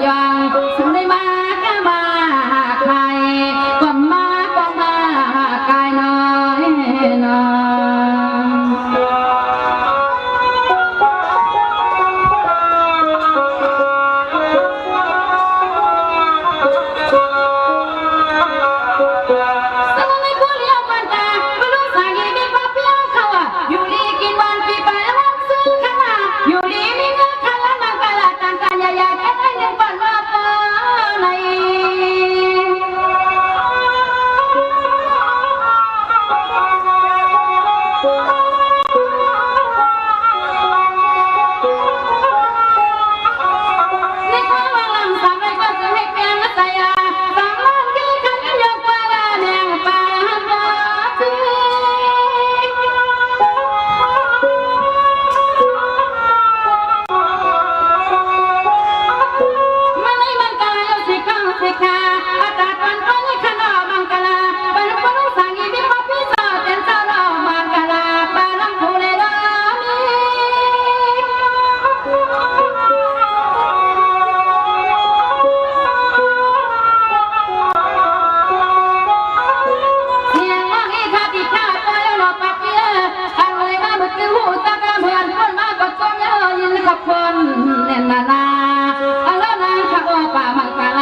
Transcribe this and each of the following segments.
ยังสุดได้มาก็มาใครก็มากายน้อยน้อยคนเนนานาอัลลอฮ์นางข้าป่ามังกร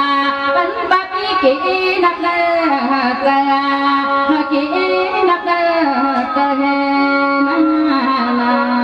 เป็นบาปีกีนักเดินเตะกีนักเดินเตะนานา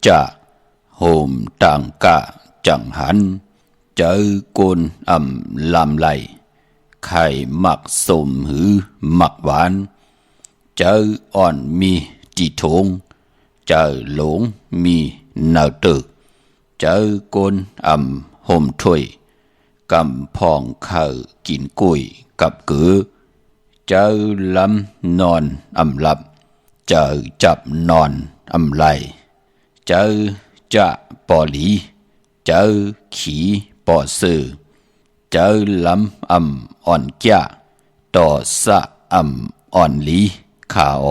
จะโหมต่างกะจังหันเจอกนลำไหลไข่หมักสมหือหมักหวานเจออ่อนมีจีทงเจอหลงมีเนาตึกเจอกนโหมถ้วยกำพองข้าวกินกุยกับกือเจอลำนอนหลับเจอจับนอนไหลเจอจะปอหลีเจอขี่ปอซื้อเจอลำอ่อนแก่ต่อสะอ่อนหลีขาอ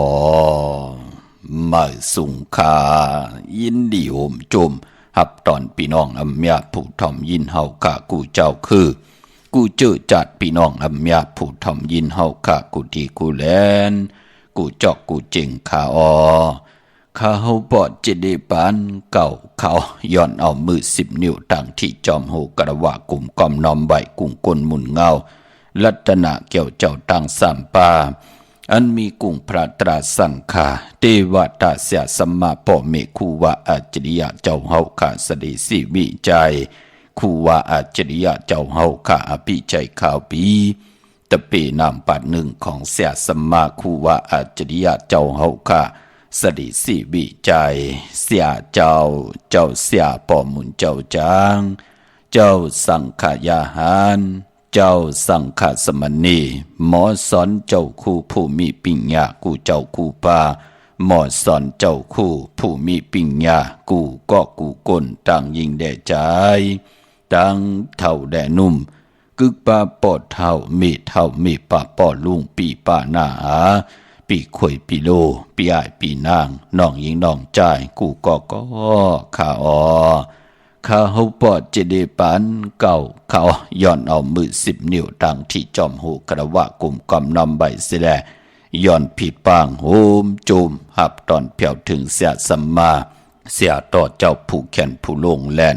มาสุงคายินดีโหมจมหับตอนพี่น้องยาผู้ทอมยินเฮากะกูเจ้าคือกูเจอจัดพี่น้องยาผู้ทอมยินเฮากะกูดีกูแลนกูจอกกูเจงขาอข้าเฮาปอดเจดีปานเก่าเขาย้อนเอามือ10 นิ้วตั้งที่จอมโหกระว่ากลุ่มกอมนอมใบกุ้งกลหมุนเงาลัตนะเกี่ยวเจ้าตั้งสามปาอันมีกุ้งพระตราสังฆาเทวตาเสียสัมมาปอเมคูวาอาจริยะเจ้าเฮาข้าสดิสิวิจัยคูวาอาจริยะเจ้าเฮาข้าอภิใจข่าวปีตะเปนามปัดหนึ่งของเสียสัมมาคูวาอาจริยะเจ้าเฮาข้าสดิสิวิจัยเสียเจ้าเสียปอมุนเจ้าจางเจ้าสังขยาหารเจ้าสังฆสมณีหมอสอนเจ้าคู่ผู้มีปิญญากูเจ้าคู่ปาหมอสอนเจ้าคู่ผู้มีปิญญากูก็กูก้นต่างยิงแด่ใจต่างเท่าแด่นุ่มกึกปาปอดเท่ามีเท่ามีปาปอดลุงปีป้าหน้าหาปีข่อยปีโลปีอ้ายปีนางน้องยิงน้องใจกูก็ข้าข้าเฮาปอดเจดีปานเก่าเขาย้อนเอามือ10 นิ้วตั้งที่จอมหูกระว่ากลุ่มกอมนำใบเสแลย้อนผิดปางโหมจุมหับตอนเพียวถึงเสียสัมมาเสียต่อเจ้าผู้แขนผู้ลงแลน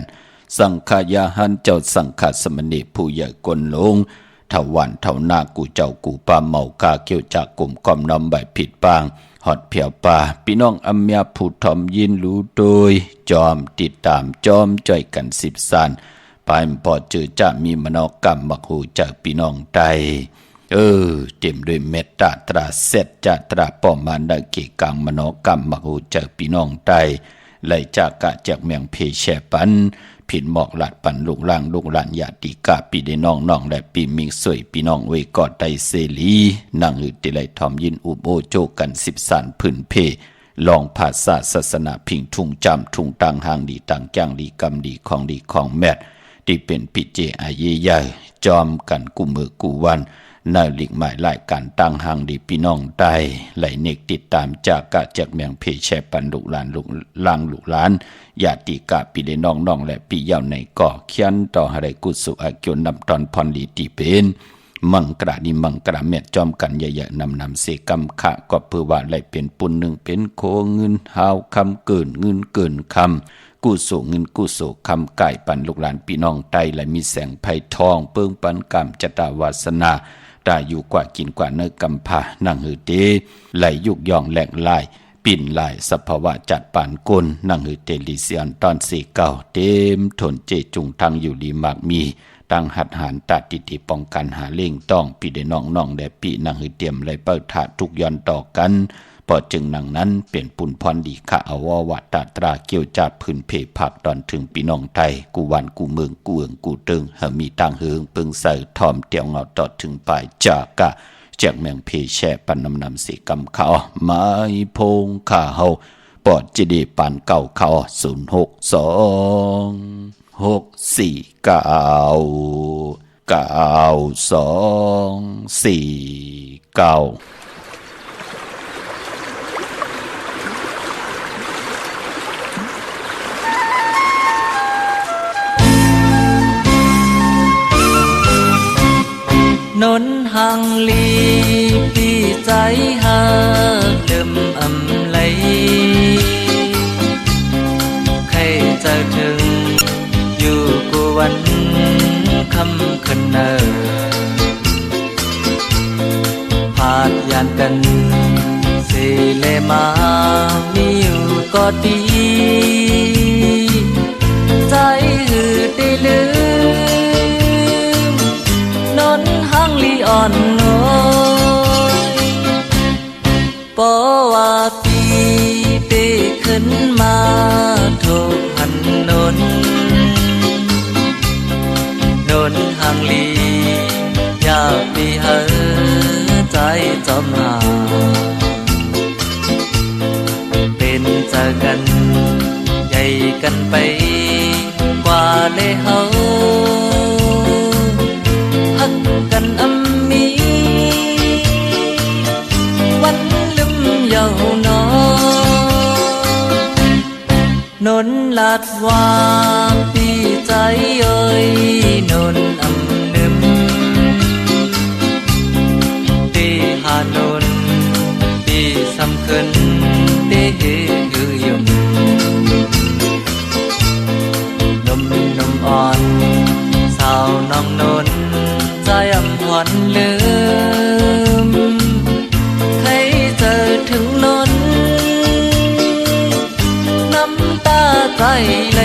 สังขายาหันเจ้าสังฆสมณีผู้ใหญ่กลลงเท่าวันเท่านากูเจ้ากูปาเมากาเกี่ยวจากกลุ่มกอมนำใบผิดปางหอดเพียวป่าพี่น้องอัมยาผู้ทอมยินรู้โดยจอมติดตามจอมจ่อยกัน10 สานปายปอดเจอจะมีมโนกรรมบักหูจากพี่น้องใดเต็มด้วยเมตตาตราเสร็จจาตราป้อมานดาเกกังมโนกรรมบักหูจากพี่น้องใดไหลจากกะจากเมืองเพแชปันผิดหมอกหลัดปันลูกล่างลูกหลานญาติกาปีได้น้องและปีมิงสวยพี่น้องเวกอดไตเสลีนั่งหืดติไลทอมยินอุบโอโจกัน10 สานพื้นเพลองภาษาศาสนาพิงทุ่งจำทุ่งต่างหางดีต่างจ้างดีกำดีของแมดที่เป็นปิเจอาเยใหญ่จอมกันกูมือกูวันนาหลีกหมายหลายการตั้งหางดีพี่น้องใดไหลเนกติดตามจากกะจากเมืองเพแชปันลูกหลานลูกล่างลูกหลานญาติกาปีได้น้องและปีเย้าในก่อเขียนต่อหะไรกุสุอาเกียวนำตอนพรลีตีเป็นมังกระดิมังกระเม็ดจอมกันใหญ่ๆนำเสกำขะก็เพื่อว่าไหลเป็นปุ่นหนึ่งเป็นโคเงินหาวคำเกินเงินเกินคำกุโสเงินกุโสคำไก่ปันลูกหลานพี่น้องไตและมีแสงไผ่ทองเปิ้งปันกรรมจตาวาสนาตาอยู่กว่ากินกว่าเนื้อกำพานั่งหือเตไหลยุกย่องแหลกลายปิ่นลายสภาวะจัดปานกลนั่งหือเตลิเซียนตอนสีเก่าเต็มทนเจจุงทางอยู่ดีมากมีตั้งหัดหารตัดติติป้องกันหาเล่งต้องปีได้น้องแดปีนั่งหือเตรียมไหลเปิดถาทุกย้อนต่อกันพอจึงนังนั้นเปลี่ยนปุ่นพรดีข้าอววัตตราเกี่ยวจัดพื้นเพผักตอนถึงพี่น้องไทยกูวันกูเมืองกูเอืองกูตึงหามีตั้งเฮืองปึงใส่ทอมเตียวเงาต่อถึงปลายจากกะจากเมืองเพแช่ปันนำสีกำเขาไม้พงข้าเฮาปอดจีดีปานเก่าเขา06264969249นนหังลีปีใจหาเดิมอำไหลใครจะถึงอยู่กูวันคำคันเนอพาดยานกันสิเลมามีอยู่ก็ดี จอมหาเป็นเจอกันใหญ่กันไปกว่าเลยเฮาฮักกันอำมีวันลืมเยาวนอนนลาดว่าปีใจเอ่ยนนอำนึมตีหานนตีสำคัญตีหือยมนมอ่อนสาวน้องนนใจอำหวนลืมใครเจอถึงนนน้ำตาใจไหล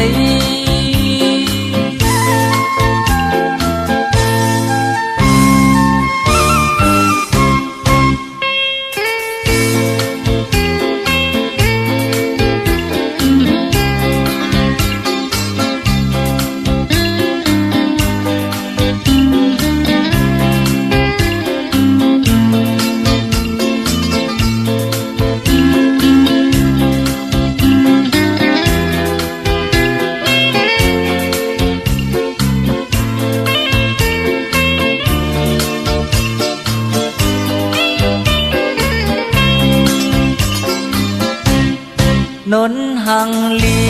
นนหังลี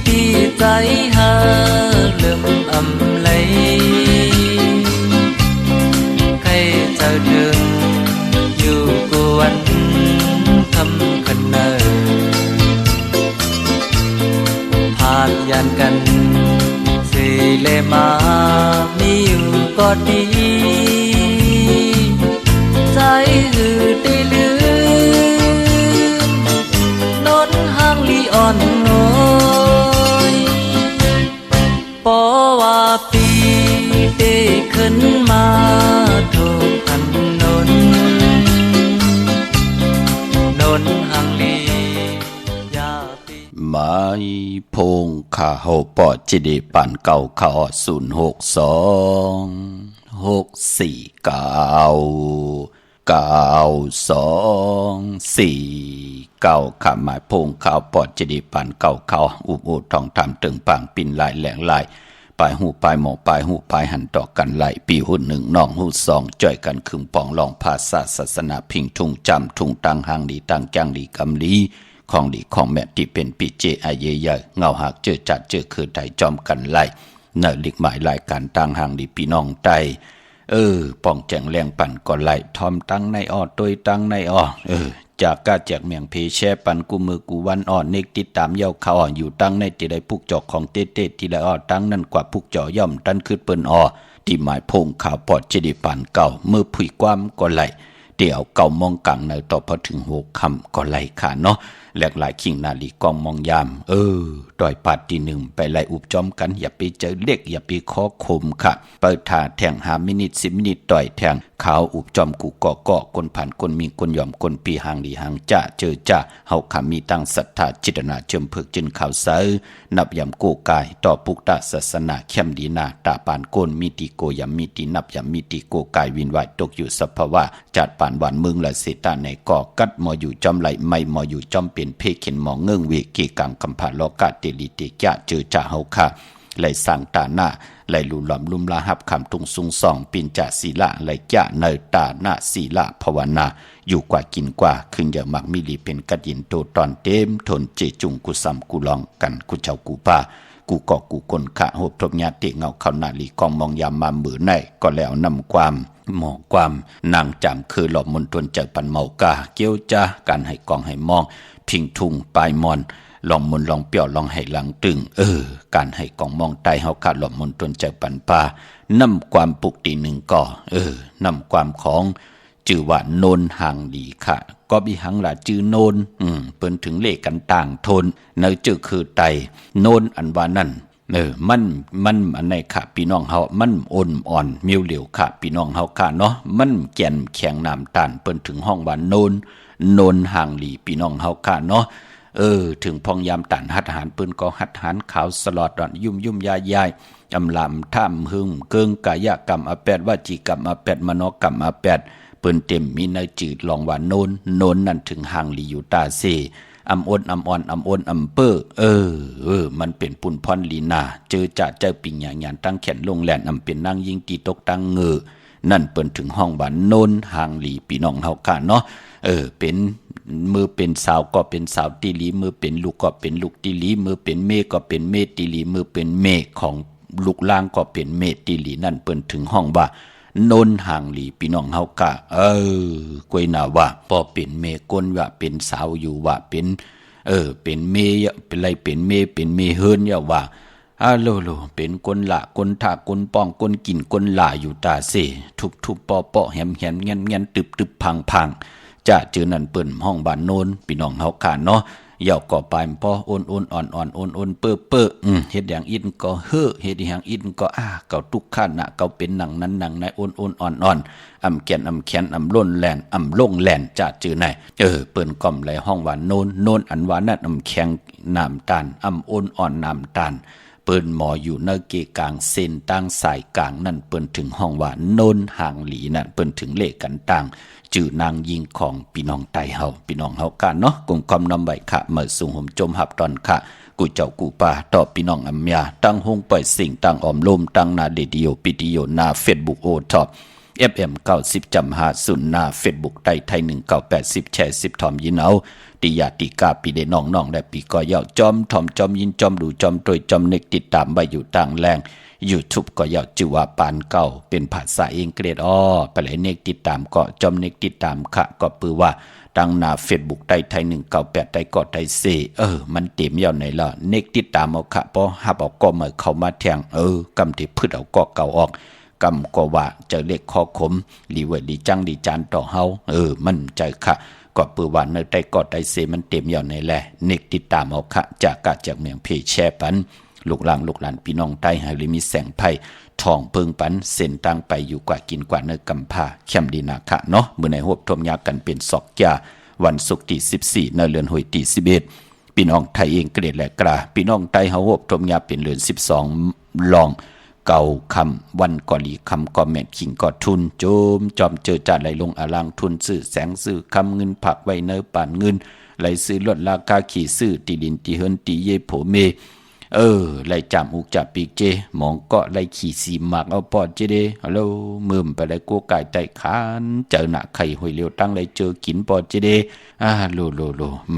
ปีใจหาลืมอำไหลใครเจ้าถึงอยู่กวนคำคันเนอพากยันกันสิเลมามีอยู่ก็ดีใจหือได้ลือ่อนน้อยปอว่าปีได้ขึ้นมาทุกอันนนหังลียาปีไม้พงข้าเฮาปอดจิเดปันเก่าข้าอด062-649-92-4ข้าหมายพงข้าวปอดจิเดปันเก่าเขาอุบอุดทองทำตึงปังปิ่นลายแหลงลายปลายหูปลายหมอปลายหูปลายหันต่อกันไหลปีหุ่นหนึ่งน้องหูสองจ่อยกันคึงปองลองภาษาศาสนาพิงทุงจำทุงตังหางดีตังจังดีกำลีของดีของแม่ที่เป็นปีเจอาเยใหญ่เงาหักเจอจัดเจอคือไทยจอมกันไหลเนลิกหมายรายการตังหางดีพี่น้องไตป้องแจงแรงปั่นก่อนไหลทอมตั้งในอ้อตัวตั้งในอ้อจากกาแจกเมียงเพแช่ปันกูมือกูวันอ่อนเนกติดตามเย้าเขาอ่อนอยู่ตั้งในที่ใดพุกจอกของเต้ที่ละอ้อตั้งนั่นกว่าพุกจอย่อมตั้นคืดเปิ้นอ้อที่หมายพงข่าวปอดเจดีปันเก่าเมื่อผุยความก่อนไหลเดี๋ยวเก่ามองกังในต่อพอถึงหัวคำก่อนไหลค่ะเนาะแหลกหลายขิงนาลีกองมองยามดอยปาดที่หนึ่งไปไล่อุบจอมกันอย่าไปเจอเล็กอย่าไปขอคมค่ะเปิดท่าแทง5 มินิ 10 มินิต่อยแทงขาวอุบจอมกูก่อคนผ่านคนมีคนยอมคนปีหางดีหางจ้าเจอจ้าเฮาขามีตั้งศรัทธาจิตนาเจิมเพิกจินข่าวเสอนับยำโกกายต่อปุกตาศาสนาเข้มดีนาตาปานโกนมีติโกยำมีตินับยำมีติโกกายวินไหวตกอยู่สภาวะจัดปานหวานเมืองละเสตาในก่อกัดมออยู่จอมไหลไม่มออยู่จอมเป็นเพเข็นมองเงื่งเวกีกังกำพาโลกาเตลิติกะเจอจ่าเฮาค่ะไหลสั่งตาหน้าไหลลุหลอมลุมลาหับคำทุงซุงส่องปินจ่าศีละไหลกะเนตาหน้าศีละภาวนาอยู่กว่ากินกว่าขึ้นอย่ามักมิลีเป็นกัดยินโตตอนเต็มทนเจจุงกุซัมกุลองกันกุเจ้ากูป้ากูก่อกูคนขะหบทบญาติเงาเข้านาลีกองมองยามมามือในก็แล้วนำความหมอความนางจำคือหลอบมนตวนเจอปันเมากาเกี้ยวจ้าการให้กองให้มองพิงทุงปลายมอนลองมุนลองเปี่ยวลองให้หลังตึงการให้กองมองไตเฮาขาดหลอบมนตวนเจอปันป่านำความปุกตีหนึ่งก่อนำความของจื่อว่าโนนห่างดีค่ะก็มีหังละจื่อโนนเปิ้นถึงเลขกันต่างทนเนอจื่อคือไตโนนอันว่านั่นมันอันไหนค่ะพี่น้องเฮามันอ่อนมิวเหลียวค่ะพี่น้องเฮาค่ะเนาะมันแก่นแข็งน้ำตาลเปิ้นถึงห้องว่าโนนห่างหลีพี่น้องเฮาค่ะเนาะถึงพองยามตันหัดหารปืนก็หัดหารขาวสลอดดอนยุ่มยายอำลำท่ามหึงเกิงกายกรรมอแปดวจีกรรมอแปดมโนกรรมอแปด เปิ้นเต็มมีในจืดลองว่าโนนนั่นถึงห่างลีอยู่ตาเซอำอ้นอำอ่อนอำอ้นอำเปอมันเป็นปุ่นพรลีนาเจอจะเจอปิ่งหยางตั้งแขนลงแหลนอำเป็นนั่งยิงตีตกตั้งเงอนั่นเปิ้นถึงห้องบ้านโนนห่างลีพี่น้องเฮาค่ะเนาะเป็นมือเป็นสาวก็เป็นสาวติลีมือเป็นลูกก็เป็นลูกติลีมือเป็นเมก็เป็นเมติลีมือเป็นเมของลูกล่างก็เป็นเมติลีนั่นเปิ้นถึงห้องว่าโนนห่างหลีพี่น้องเฮากะกวยนาว่าพอเป็นเมก้นว่าเป็นสาวอยู่ว่าเป็นเป็นเมเป็นไรเป็นเมเฮิรนอย่าว่าโลเป็นคนละคนถาคนป้องคนกินคนละอยู่ตาเสทุบปอแหมเงี้ยตึบพังจะเจอนั่นเปิ้นห้องบ้านโนนพี่น้องเฮาค่ะเนาะเหย่าก่อปลายพออ่อนอ่อนเป้อเฮ็ดอย่างอินก็เฮ็ดอย่างอินก็เก่าทุกขั้นน่ะเก่าเป็นหนังนั้นหนังในอ่อนอ่อนอำแก่นอำแขนอำล้นแลนอำลงแลนจะเจอไหนเปิ้นก้อมไหลห้องว่าโนนอันว่านั่นอำแข็งน้ำตาลอำอ่อนอ่อนน้ำตาลเปิ้นหมออยู่ในเกกลางเส้นตั้งสายกลางนั่นเปิ้นถึงห้องว่าโนนห่างหลีนั่นเปิ้นถึงเลขกันต่างจื่อนางยิงของพี่น้องไตเฮาพี่น้องเฮากันเนาะกงกอมนำไว้ค่ะเมื่อสูงห่มจมหับตอนค่ะกูเจ้ากูป่าต่อพี่น้องอัมยาตั้งห้องปล่อยสิ่งตั้งออมลมตั้งนาเรดิโอปิดิโอนาเฟซบุ๊กโอท็อป FM 90.50นาเฟซบุ๊กไทย1980แชร์10ทอมยินเอาติยาติกาปีเดน้องได้ปีก็ยาวจอมทอมจอมยินจอมดูจอมโดยจอมเน็กติดตามไว้อยู่ต่างแรงYouTube ก็ยาวจื่อว่าปานเก่าเป็นภาษาอังกฤษไปเลยเน็กติดตามก็จอมเน็กติดตามค่ะก็ปือว่าดังหน้า Facebook ไทย198ไทยก็ไทยเซมันเต็มยาวไหนล่ะเน็กติดตามเอาค่ะพอหับเอาก็มาเข้ามาแทงกำที่พืชเอาก็เก่าออกกำก็ว่าเจอเลขข้อขมลีเวลีจังลีจานต่อเฮามันใจค่ะก็ปือว่าในไทยก็ไทยเซมันเต็มยาวไหนแหละเน็กติดตามเอาค่ะจากกะจากเมืองเพแชร์ปันลูกหลานพี่น้องใต้ให้มีแสงไผ่ทองเพิงปันเส้นตั้งไปอยู่กว่ากินกว่าเนื้อกำพาเข้มดีนาคะเนาะมื้อในฮบทมยากันเป็นศอกยาวันศุกร์ที่14ในเดือนหอยที่11พี่น้องไทยเองเกรดและกราพี่น้องไต้เฮาฮบทมยาเป็นเดือน12ลองเก่าคำวันก่อหลีคำก่อแม่นขิงก่อทุนโจมจอมเจอจัดไหลลงอลังทุนซื้อแสงซื้อคำเงินผักไว้เนื้อป่านเงินไหลซื้อลดราคาขี่ซื้อตีดินตีเฮินตีเยโผเมไล่จำอุกจับปีกเจมองก็ไล่ขี่สีหมากเอาปอดเจเดฮัลโหลมืมไปไล่กูไก่ไต่ขานเจอหน้าไข่หอยเลี้ยวตั้งไล่เจอกินปอดเจเด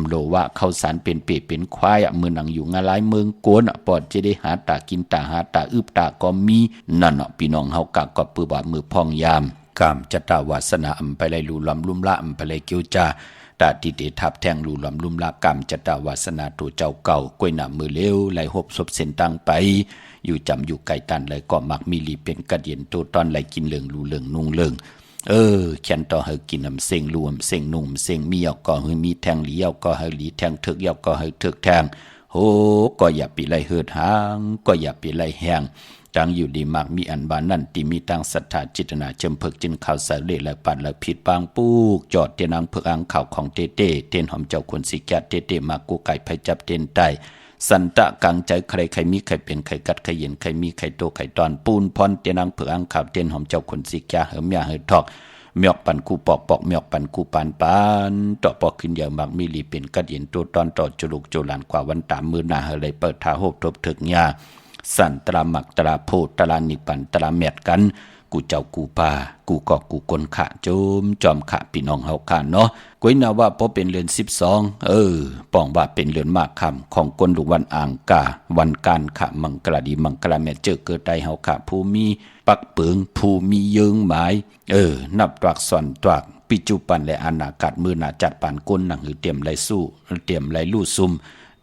โลว่าเข้าสารเป็นเป็ดเป็นควายมือหนังอยู่งาลายเมืองโกนปอดเจเดหาตากินตาหาตาอึบตาก็มีนั่นพี่น้องเฮากะก็ปือบามือพองยามกามจตาวาสนาไปไล่ลูลำลุ่มละไปไล่เกียวจาตาติเตทับแทงลูลำลุ่มลากรรมจตาวาสนาตัวเจ้าเก่ากล้วยหนามือเลี้ยวไหลหบศพเส้นตังไปอยู่จำอยู่ไก่ตันไหลก็มักมีลีเป็นกระเดียนตัวตอนไหลกินเหลืองลูเหลืองนุ่งเหลืองแคนต่อเฮากินเซ็งรวมเซ็งนุ่มเซ็งมีเอาก็เฮมีแทงหลีเอาก็เฮหลีแทงเถิกเอาก็เฮเถิกแทงโหก็อย่าปีไหลเหิดหางก็อย่าปีไหลแหงจังอยู่ดีมากมีอันบานนั่นที่มีตั้งศรัทธาจิตนาเจิมเพิกจินข่าวสารเลและปัดและผิดปางปูกจอดเตนังเพิกอังข่าวของเต้เต้นหอมเจ้าคนสิแกเต้มากูไก่ไผจับเต้นไตสันตะกังใจใครมีใครเป็นใครกัดใครเย็นใครมีใครโตใครตอนปูนพรเตนังเพิกอังข่าวเต้นหอมเจ้าคนสิแกเหิมยาเหิทอกเมียกปันกูปอกเมียกปันกูปานต่อปอกขึ้นอย่างมากมีลีเป็นกัดเย็นตัวตอนต่อจุลุกจุลานกว่าวันตามมือหน้าเฮเลยเปิดท่าโหบทบถึกยาสันตรามักตราโพตรานิปันตราเมียดกันกูเจ้ากูป่ากูก็กูคนขะโจมจอมขะพี่น้องเฮาค่ะเนาะก้อยนาว่าพอเป็นเดือน12ป้องว่าเป็นเดือนมากคำของคนลูกวันอ่างกาวันการขะมังกลาดีมังกลาแม่เจอเกิดใดเฮาค่ะผู้มีปักเปิงผู้มีเยิงหมายนับตวักสอนตวักปิจุปันและอนาคตมือหน้าจัดปานก้นหนังหือเตรียมไหลสู้เตรียมไหลลู่ซุ่ม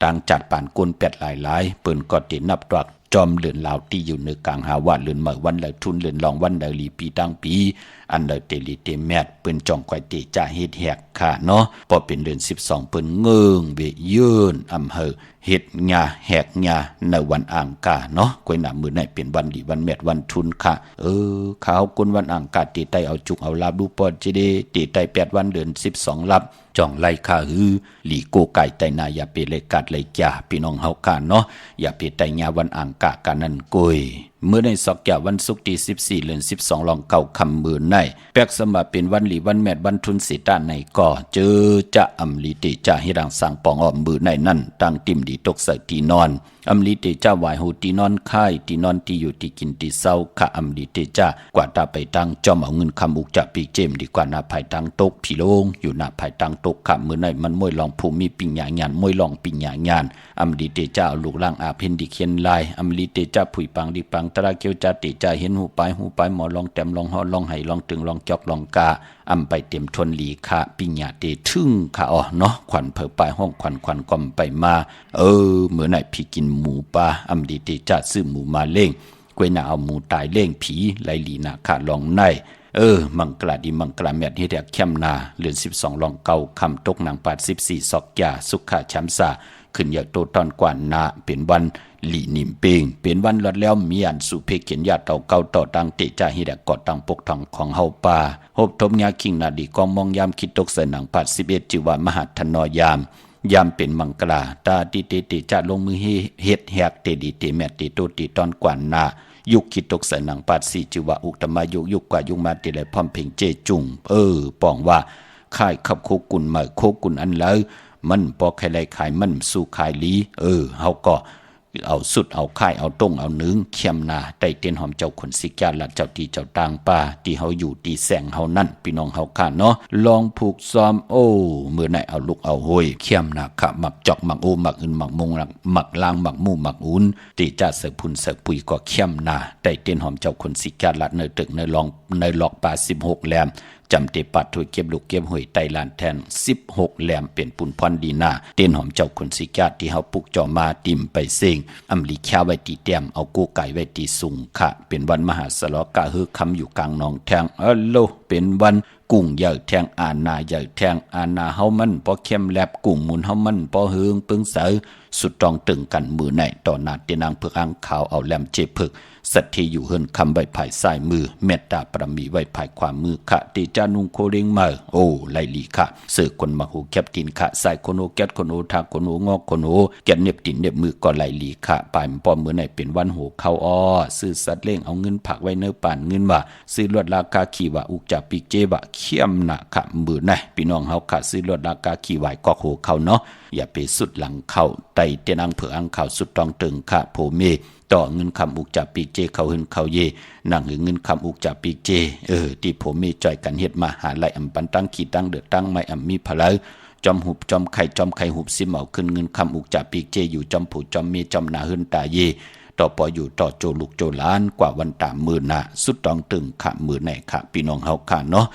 ต่างจัดปานก้นแปดหลายเปิ้นก็ตินับตวักจอมเลือนลาวที่อยู่ในกลางหาว่าเลือนเมื่อวันเลยทุนเลือนลองวันเลยลีปีตั้งปีอันเลยเตลีเตแมดเปิ้นจ่องควายเตจ่าเฮ็ดแหกค่ะเนาะพอเป็นเดือน12เปิ้นเงิงเวยืนอำเภอเฮ็ดงาแหกงาในวันอ่างกาเนาะก้อยหน้ามื้อไหนเป็นวันดีวันแมดวันทุนค่ะข้าวกุนวันอ่างกาตีไตเอาจุกเอาลาบดูปอดจิเดตีไต8วันเดือน12ลับจ่องไล่ข้าหือหลีโกไก่ไตนาอย่าไปเลยกัดเลยจ่าพี่น้องเฮาค่ะเนาะอย่าไปไตญาวันอ่างกะกันนั่นกุย เมื่อในสอกแก่วันศุกร์ที่14เดือน12ลองเก่าคำมือในแปกสมบัติเป็นวันหลีวันแมดวันทุนสิตาในก่อเจอจะอำลีติจะให้ดังสร้างปองออมมือในนั่นตั้งติ่มดีตกใส่ตีนอนอำลีติจะวายหูตีนอนค่ายตีนอนตีอยู่ตีกินตีเศร้าขะอำลีติจะกว่าตาไปตั้งจอมเอาเงินคำอุกจะปีเจมดีกว่าหน้าภายตั้งตกผีโลงอยู่หน้าภายตั้งตกขะมือในมันมวยลองภูมิปิญญางานมวยลองปิญญางานอำลีติจะเอาลูกล่างอาเพนดิเขียนลายอำลีติจะผุยปังดิปังตระเกียวจะติจะเห็นหูไปหมอลองแต้มลองฮอลองไห้ลองตึงลองจอกลองกาอำไปเต็มทนหลีค่ะปิญญาเตทึ่งค่ะอ๋อเนาะขวัญเผอไปห้องขวัญกอมไปมาเมื่อไหนพี่กินหมูปลาอำดีเตจะซื้อหมูมาเล่งกวยหนาเอาหมูตายเล่งผีไหลหลีนาค่ะลองในมังกลาดีมังกลาแมดเฮ็ดแดกเข้มนาเดือน12ลองเก่าคำตกนาง84ซอกยาสุขะช้ำซาขึ้นอย่าโตตอนกว่านาเป็นวันหลีนิมเปงเป็นวันลดแล้วมีอันสุเพเขียนญาติเต่าเก่าต่อตังเตจาฮิดะกอดตังปกทองของเฮาป่าฮบทบยาคิงนาดีกองมองยามคิดตกใส่หนัง81จิวามหัตถนอยามเป็นมังกลาตาติเตจะลงมือเฮ็ดแหกเตดีเตแมตติโตติตอนกว่านายุคคิดตกใส่หนัง84จิวาอุตมายุกว่ายุคมาติเลยพร้อมเพ่งเจจุงป้องว่าค่ายขับโคกุนมาโคกุนอันแล้วมันปอใครไล่ขายมันสู่ขายลีเฮาก็เอาสุดเอาค่ายเอาต้งเอาเนื้อเขียมนาได้เตียนหอมเจ้าขนสิกาละเจ้าตีเจ้าต่างป่าที่เฮาอยู่ตีแสงเฮานั่นพี่น้องเฮาค่ะเนาะลองผูกซ้อมเมื่อไหนเอาลูกเอาห้อยเขียมนาค่ะหมักจอกหมักโอหมักอื่นหมักมงหมักลางหมักมู่หมักอุ่นตีจะเสกพุนเสกปุ๋ยก็เขียมนาได้เตียนหอมเจ้าขนสิกาละเนตึกในหลอกป่า16แหลมจำเตปัดถวยเก็บลูกเก็บหวยไตลานแทน16แหลมเป็นปุ่นพรดีนาเต้นหอมเจ้าคนสิกาที่เฮาปลูกจอมาติ่มไปเซ็งอำลีแค่ไว้ตีแต้มเอากู้ไก่ไว้ตีสุงค่ะเป็นวันมหาสลอกะฮือคำอยู่กลางหนองแทงเป็นวันกุ้งใหญ่แทงอานาใหญ่แทงอานาเฮามันพอเข้มแลบกุ้งหมุนเฮามันพอเฮืองปึงเสาสุดตองตึงกันมือไหนต่อนาเตนางเพือกอังขาวเอาแหลมเจผึกสัตที่อยู่เฮิรนคำใบภายซ้ายมือเมตตาประมีไว้ภายขวามือค่ะติจานุงโคเรงมาไลลีค่ะเสือคนมาหูแคบตินค่ะใส่คนโอแกดคนโอทาคนโองอกคนโอแกดเน็บตินเน็บมือก็ไลลีค่ะปลายปอมมือไหนเป็นวันโหเข้าซื้อสัตว์เล่งเอาเงินผักไว้เนื้อป่านเงินว่าซื้อลวดราคาขี่ว่าอุกจับปีเจบะเขี้ยมหนักค่ะมือไหนพี่น้องเฮาค่ะซื้อลวดราคาขี่ไหวก็โหเข้าเนาะอย่าไปสุดหลังเข้าไตเตนังเผืออังเข้าสุดตองตึงค่ะโผเมต่อเงินคำอุกจับปีเจเขาหึนเขาเยนั่งเงินคำอุกจับปีเจที่ผมมีจ่อยกันเฮ็ดมาหาไหลอำปันตั้งขีตั้งเดือดตั้งไม่อำมีพลายจอมหุบจอมไข่หุบซิมเอาขึ้นเงินคำอุกจับปีเจอยู่จอมผูจอมเมจอมนาหึนตาเยต่อปออยู่ต่อโจลูกโจล้านกว่าวันตามมือนาสุดตองตึงขะมือไหนขะพี่น้องเฮาค่ะเนาะ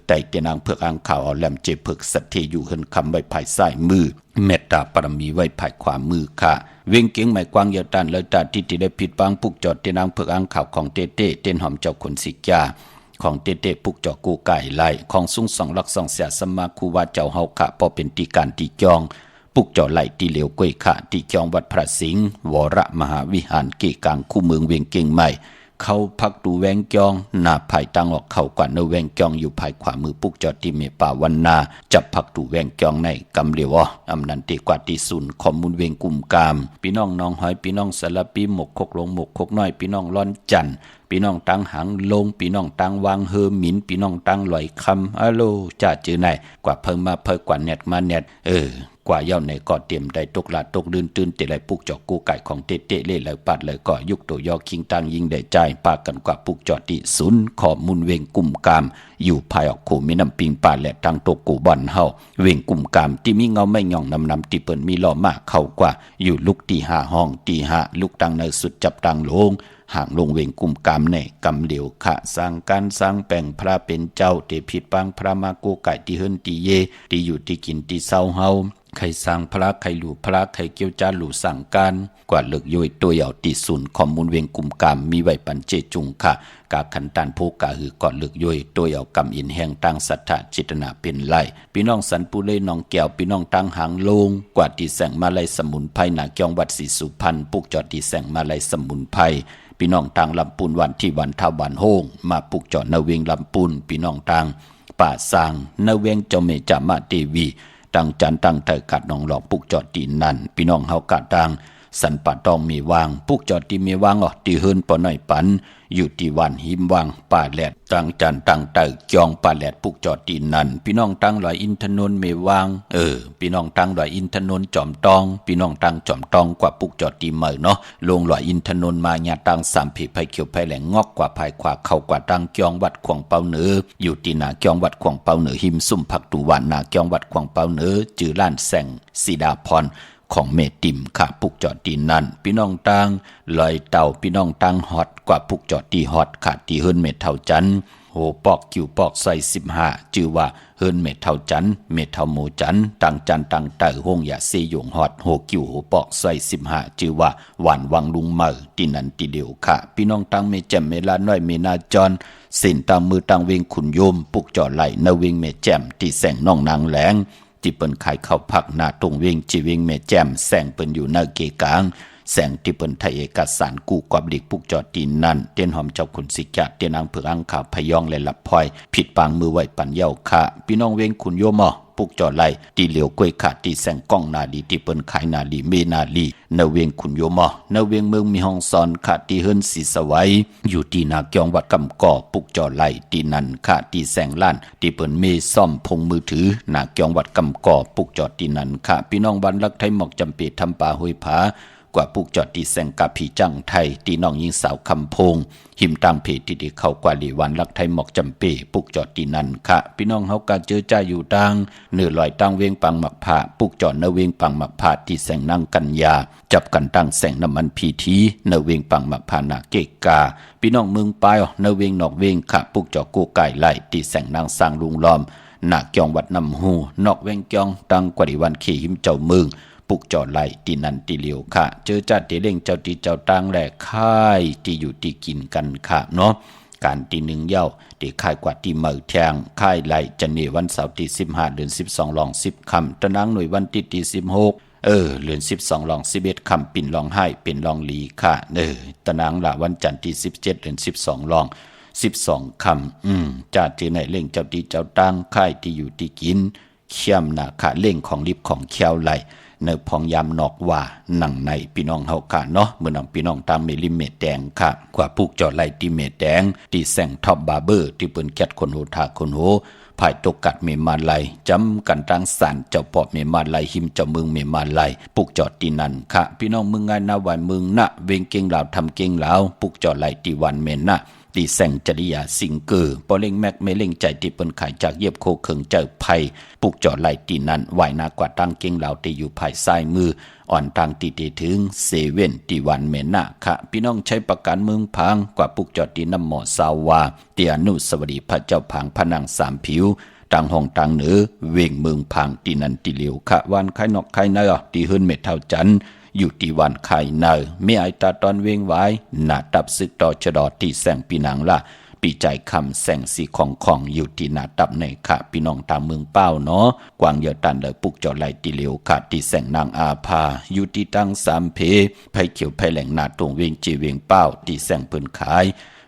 ไต่เตนางเผือกอ่างข่าวเอาแหลมเจเผือกสัตที่อยู่เฮินคำไว้ภายซ้ายมือเมตตาปรมีไว้ภายขวามือค่ะเวียงเกียงไม่กว้างยาวตันเลยตาที่ได้ผิดปังปุกจอดเตนางเผือกอ่างข่าวของเต้นหอมเจ้าคนสิกาของเต้ปุกจอกูไก่ไล่ของสุ่งสองลักสองเสียสมาคูว่าเจ้าเฮาค่ะพอเป็นตีการตีจองปุกจอไหลตีเหลียวกล้วยค่ะตีจองวัดพระสิงห์วรมหาวิหารเกกลางคู่เมืองเวียงเกียงใหม่เขาพักดูแวงจองหน้าภายตั้งออกเข้ากว่าเนแวงจองอยู่ภายขวามือปุกจอดที่เมป่าวันนาจับพักดูแวงจองในกำเลียวอำนันติกว่าที่ศูนย์ข้อมูลเวงกุมกามพี่น้องน้องหอยพี่น้องสารปีหมกคกลงหมกคกน้อยพี่น้องร้อนจันพี่น้องตังหางลงพี่น้องตังวางเฮอหมินพี่น้องตังลอยคำฮัลโหลจ่าจือไหนกว่าเพิ่งมาเพิ่งกว่าเน็ตมาเน็ตกว่าเย้าในก็เตรียมได้ตกลาดตกลื่นตื่นเตะไหลปุกจอกกูไก่ของเตะเล่เลยปัดเลยก็ยุกตัวยอคิงตังยิงได้ใจปากันกว่าปุกจอดที่ศูนย์ข้อมูลเวงกุมกามอยู่ภายออกขู่มีน้ำปิงป่าและทางตกกูบ่อนเฮาเวงกุมกามที่มีเงาไม่ย่องนำที่เปิ้นมีล้อมากเข้ากว่าอยู่ลุกตี5ห้องตี5ลุกตังในสุดจับตังลงห่างลงเวงกุมกามในกำเหลียวขะสร้างการสร้างแปลงพระเป็นเจ้าเตผิดปังพระมาโกไก่ที่เฮิรนตีเยที่อยู่ที่กินที่เศร้าเฮาใครสร้างพระใครหลู่พระใครเกี่ยวจ้าหลู่สั่งการกว่าเลิกย่อยตัวเหยาตีศูนย์ข้อมูลเวงกุมกามมีไว้ปันเจจุงค่ะกาขันตันโพกาหือก่อนเลิกย่อยตัวเหยากำอินแห่งตั้งสัทธาจิตนาเป็นไล่พี่น้องสันปุเล่น้องแก้วพี่น้องตั้งหางลงกว่าที่แสงมาลัยสมุนไพรนาเกียงวัดศรีสุพรรณปุกจอดที่แสงมาลัยสมุนไพรพี่น้องต่างลำปูนวันที่วันท่าวันโฮงมาปุกจอดนเวงลำปูนพี่น้องต่างป่าสางนเวงเจ้าเมจามาเทวีตั้งจันตั้งเถอกัดน้องหลอกปุกจอดตีนนั่นพี่น้องเฮากะตัง สันปะตองมีวางปุกจอดที่มีวางอ๋อที่เฮินปอหน่อยปันอยู่ที่วันหิมวางป่าแหลดตั้งจันตั้งเตอจองป่าแหลดปุกจอดที่นั่นพี่น้องตั้งลอยอินทนนท์มีวางพี่น้องตั้งลอยอินทนนท์จอมตองพี่น้องตั้งจอมตองกว่าปุกจอดที่เมือเนาะลงลอยอินทนนท์มาญาตั้งสามผีไผ่เขียวไผ่แหลงงอกกว่าภายขวาเข้ากว่าตั้งจองวัดขวงเปาเหนืออยู่ที่นาจองวัดขวงเปาเหนือหิมซุ่มผักตูวันนาจองวัดขวงเปาเหนือจือล้านแสงสีดาพรของเมติมค่ะปุกจอดตีนั่นพี่น้องตังลอยเต่าพี่น้องตังฮอตกว่าปุกจอดตีฮอตค่ะตีเฮิรนเม็ดเท่าจันโหปอกกิ่วปอกใส่15ชื่อว่าเฮิรนเม็ดเท่าจันเม็ดเท่าหมูจันตังจันตังเต่อห้องยาเซยงฮอตโหกิ่วโหปอกใส่15ชื่อว่าหวานวังลุงเมอตีนันตีเดียวค่ะพี่น้องตังเมแจ่มเมลาน้อยเมนาจรเส้นตามมือตังเวงขุนโยมปุกจอดไหลนเวงเมแจ่มที่แสงน้องนางแหลงที่เปิ้นขายข้าวผักหน้าตรงเวงจีเวงแม่แจ่มแสงเปิ้นอยู่หน้าเกกลางแสงที่เปิ้นไทยเอกสารกู้กอบหลีกปุกจอดตีนนั่นเตียนหอมเจ้าขุนสิกะเตียนอังเผือกอังข่าวพยองและหลับพลอยผิดปางมือไหวปันเย้าค่ะพี่น้องเวงขุนโยมอปุกจอดไหลตีเหลียวกล้วยขาดตีแสงก้องนาลีที่เปิ้นขายนาลีเมนาลีนเวงขุนโยมอนเวงเมืองมีห้องซอนขาดตีเฮิรนสีสวัยอยู่ที่นาเกียงวัดกำก่อปุกจอดไหลตีนันขาดตีแสงล้านที่เปิ้นเมซ่อมพงมือถือนาเกียงวัดกำก่อปุกจอดตีนันค่ะพี่น้องบ้านรักไทยหมอกจำปีทำป่าห้วยผากว่าปุกจอดตีแสงกาผีจังไทยตีน้องยิงสาวคำพงหิมตังเพที่ได้เข้ากว่าหลีวันรักไทยหมอกจำปีปุกจอดตีนันค่ะพี่น้องเฮาการเจอจ้าอยู่ดังเนื้อลอยตั้งเวียงปังหมักผ้าปุกจอดเนื้อเวียงปังหมักผ้าที่แสงนั่งกันยาจับกันตั้งแสงน้ำมันพีทีเนื้อเวียงปังหมักผ้านาเกกาพี่น้องเมืองปายเนื้อเวียงนอกเวียงค่ะปุกจอดกูไก่ไหลที่แสงนางสร้างลุงล้อมหน้าเกียงวัดน้ำหูนอกเวียงเกียงตั้งกว่าหลีวันขี่หิมเจ้าเมืองปุกจอดไหลตีนันตีเหลียวค่ะเจอจัดตีเล่งเจ้าตีเจ้าตังแหละค่ายที่อยู่ที่กินกันค่ะเนาะการตีหนึ่งเย้าตีค่ายกว่าตีเมือแทงค่ายไหลจันเนวันเสาร์ที่15เดือน12ลอง10ค่ำตะนางหน่วยวันที่16เดือน12ลอง11ค่ำปิ่นลองให้เป็นลองหลีค่ะตะนางละวันจันทร์ที่17เดือน12ลอง12ค่ำจัดที่ไหนเล่งเจ้าตีเจ้าตังค่ายที่อยู่ที่กินเขี้ยมหน้าค่ะเล่งของลิบของเขี้ยวไหลเนื้อพองยามนอกว่าหนังในพี่น้องเฮาค่ะเนาะเมื่อนำพี่น้องตามเมลิเมตแดงค่ะกว่าปุกจอดไหลที่เมตแดงที่แสงท็อปบาร์เบอร์ที่เปิ้นแคทคนโหทาคนโหภายตกกัดเมมาไลจำกันตั้งสารเจ้าปอบเมมาไลหิมเจ้าเมืองเมมาไลปุกจอดที่นั่นค่ะพี่น้องเมืองงานนาวันเมืองนะเวงเก่งลาวทำเก่งลาวปุกจอดไหลที่วันเมนนะตีแสงจริยาสิงเกอร์ปอเล่งแม็กเมเล่งใจที่เปิ้นขายจากเยียบโคเขิงเจ้าไผ่ปุกจอดไหลตีนั้นไหวนากว่าตั้งเก่งเหล่าตีอยู่ภายซ้ายมืออ่อนทางตีถึงเซเว่นตีวันเมนะค่ะพี่น้องใช้ประกันเมืองพังกว่าปุกจอดตีน้ำหมอสาวาเตียนุสวัสดีพระเจ้าพังพนังสามผิวต่างห้องต่างเหนือเวงเมืองพังตีนันตีเหลียวค่ะวันไข่นอกไข่เนอตีเฮิรนเม็ดเท่าจันอยู่ที่วันไข่เนอไม่ไอตาตอนเวงไว้หน้าตับซึกต่อชะดอที่แสงปีนังละปีใจคำแสงสีของอยู่ที่หน้าตับในค่ะพี่น้องตามเมืองเป้าเนาะกวางเยอตันเลยปุกจอดไหลตีเหลียวค่ะที่แสงนางอาภาอยู่ที่ตั้งสามเพไผ่เขียวไผ่แหลงหน้าตรงเวงจีเวงเป้าที่แสงเปิ้นขาย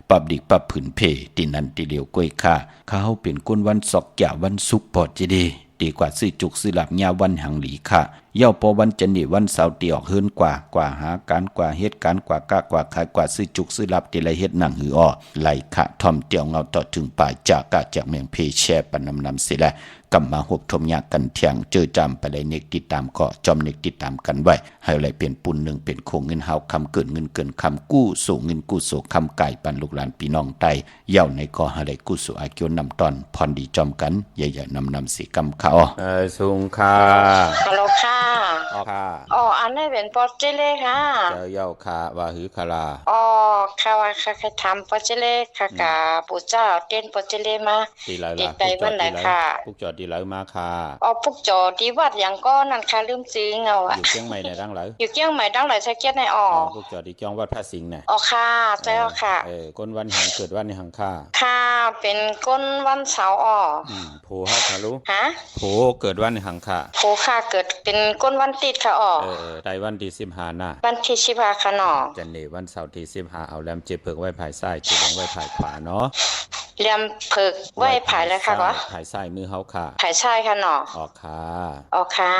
ปับดิกปับผืนเพที่นันตีเหลียวกล้วยค่ะเขาเป็นก้นวันศอกแก่วันสุกปอดจีดีดีกว่าซื้อจุกซื้อหลับยาวันหังหลีค่ะเย่าพอวันจันทร์วันเสาร์ตีออกเฮิรนกว่าหาการกว่าเฮ็ดการกว่ากะกว่าขายกว่าซื้อจุกซื้อหลับตีไรเฮ็ดหนังหืออ้อไหลค่ะทอมเตียวเงาต่อถึงป่าจากกะจากเมืองเพแช่ปันนำเสียและกำมาหบทมยากันเที่ยงเจอจำไปเลยเนกติดตามก็จอมเนกติดตามกันไว้ให้ไหลเป็นปุ่นหนึ่งเป็นโคงเงินเฮาคำเกินเงินเกินคำกู้สู่เงินกู้สู่คำไก่ปันลูกหลานพี่น้องไตเย่าในก็ให้ไหลกู้สู่อากิวนำตอนพรดีจอมกันใหญ่ๆนำสีกำข้าวสุงค่ะฮัลโหลค่ะค่ะอันนี้เป็นปอเจเล่ค่ะเจ้าเย่าค่ะว่าหือคาราค่ะว่าค่ะทำปอเจเล่ค่ะกับปู่เจ้าเต้นปอเจเล่มาดีไปวันไหนค่ะปุกจอดดีแล้วมาค่ะปุกจอดดีวัดอย่างก็นั่นค่ะลืมจริงเอาอยู่เชียงใหม่ในดังไหลอยู่เชียงใหม่ดังไหลใช้เกียรติในปุกจอดดีเชียงวัดพระสิงห์น่ะค่ะเจ้าค่ะก้นวันหังเกิดวันในหังค่ะค่ะเป็นก้นวันเสาร์โผฮะทะลุโผเกิดวันในหังค่ะโผค่ะเกิดเป็นก้นวันติดค่ะไตวันที่15น่ะวันที่15ค่ะเนาะจันนี่วันเสาร์ที่15เอาแลมเจ็บเพิกไว้ภายซ้ายจุดไว้ภายขวาเนาะ เลียมเพิกไว้ผายแล้วค่ะก็ ผายไส้มือเฮาค่ะ ผายชายค่ะเนาะ ออกค่ะ อ๋อค่ะ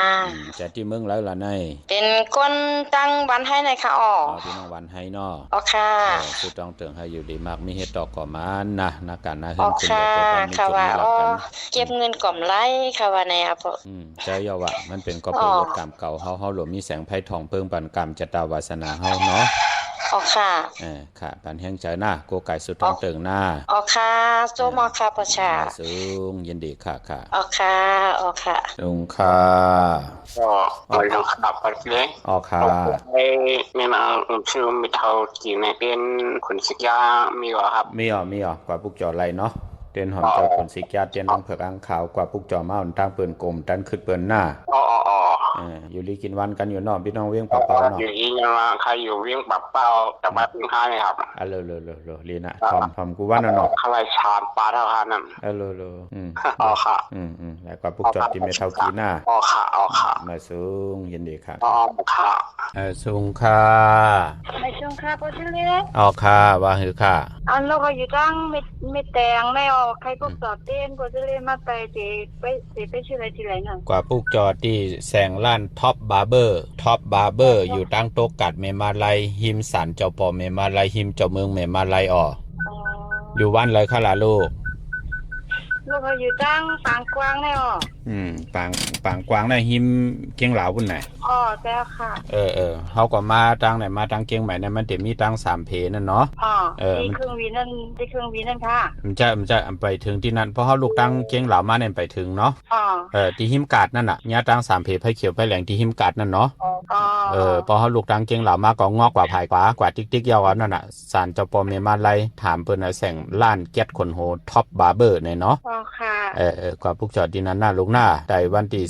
จะที่เมืองแล้วล่ะใน เป็นก้นตั้งวันให้ในค่ะอ๋อ พี่น้องวันให้เนาะ อ๋อค่ะ คือต้องเตือนให้อยู่ดีมากมีเฮ็ดดอกก่อมันนะนักการนะ อ๋ ขึ้ อน ขึ้น ค่ะ เดี๋ยวตัวมี ค่ะ จุด ว่า มีหลั อ๋ ก อ กัน เก็บเงินก่อมไล่ค่ะว่าในอ่ะพ่อ เจ้าเยาวะมันเป็นก็เป็นรถกรรมเก่าเฮาหลวมมีแสงไพ่ทองเพิ่งปันกรรมจตาวาสนาเฮาเนาะ อ๋อค่ะ ค่ะปันแห้งใจหน้าโกไก่สุดต้องเติงหน้า อ๋อค่ะโจมอค่ะพ่อชา สูงยินดีค่ะค่ะ อ๋อค่ะอ๋อค่ะ ลุงค่ะ ก็ไม่ต้องขับไปเลย ออกค่ะ ให้ไม่มาชื่อมิเท่าจีนเป็นคนสิกยามีเหรอครับ มีอ่อกว่าปุกจอไรเนาะเต้นหอมจอคนสิกยาเต้นน้องเผือกอ่างขาวกว่าปุกจอมาอ่อนตั้งเปิ้นกลมตั้งขึ้นเปิ้นหน้า อ๋อ อยู่ลีกินวันกันอยู่เนาะพี่น้องเวียงเปล่าๆเนาะ อยู่ที่ยังใครอยู่เวียงปับเป้าแต่ว่าเป็นค่าเลยครับ เลอลีนะทอมกูว่าน่ะเนาะ ข้าราชการปลาเท่ากันนั่น เลออ๋อค่ะ แล้วกว่าปุกจอที่เมทัลกีหน้า อ๋อค่ะ มาสูงยินดีค่ะ อ๋อค่ะ สูงค่ะ ไม่ชงค่ะพ่อชื่อเล็ก ออกค่ะว่าหือค่ะ อันเราก็อยู่ตั้งไม่แตงไม่ออกใครพวกสอดเต้นพ่อชื่อเล็กมาไปไปชื่ออะไรที่ไหนน่ะ กว่าปุกจอที่แสงล้านท็อปบาร์เบอร์อยู่ตั้งโต๊ะกัดเมมาลัยหิมสันเจ้าปอเมมาลัยหิมเจ้าเมืองเมมาลัยอยู่วันเลยค่ะล่ะลูก ลูกเขาอยู่ตั้งปางกวางแน่อ๋อ ปางกวางน่ะหิมเกียงเหลาพุ่นน่ะ อ๋อแต่ค่ะ เฮาก็มาตั้งไหนมาตั้งเกียงใหม่เนี่ยมันจะมีตั้ง3เพนั่นเนาะ อ๋อที่เครื่องวีนั่นค่ะ มันจะไปถึงที่นั่นเพราะเฮาลูกตั้งเกียงเหลามาเนี่ยไปถึงเนาะ อ๋อ ที่หิมกาดนั่นน่ะเนี่ยตั้ง3เพไผเขียวไผแหลงที่หิมกาดนั่นเนาะ อ๋อ พอเฮาลูกตั้งเกียงเหลามาก็งอกกว่าภายกว่าติ๊กๆยาวนั่นน่ะศาลเจ้าปอเมมาลัยถามเปิ้นน่ะแสงล้านแก๊สคนโหท็อปบาร์เบอร์เนี่ยเนาะ อ๋อค่ะ กว่าพวกจอดที่นั้นหน้าลูกหน้าได้วันที่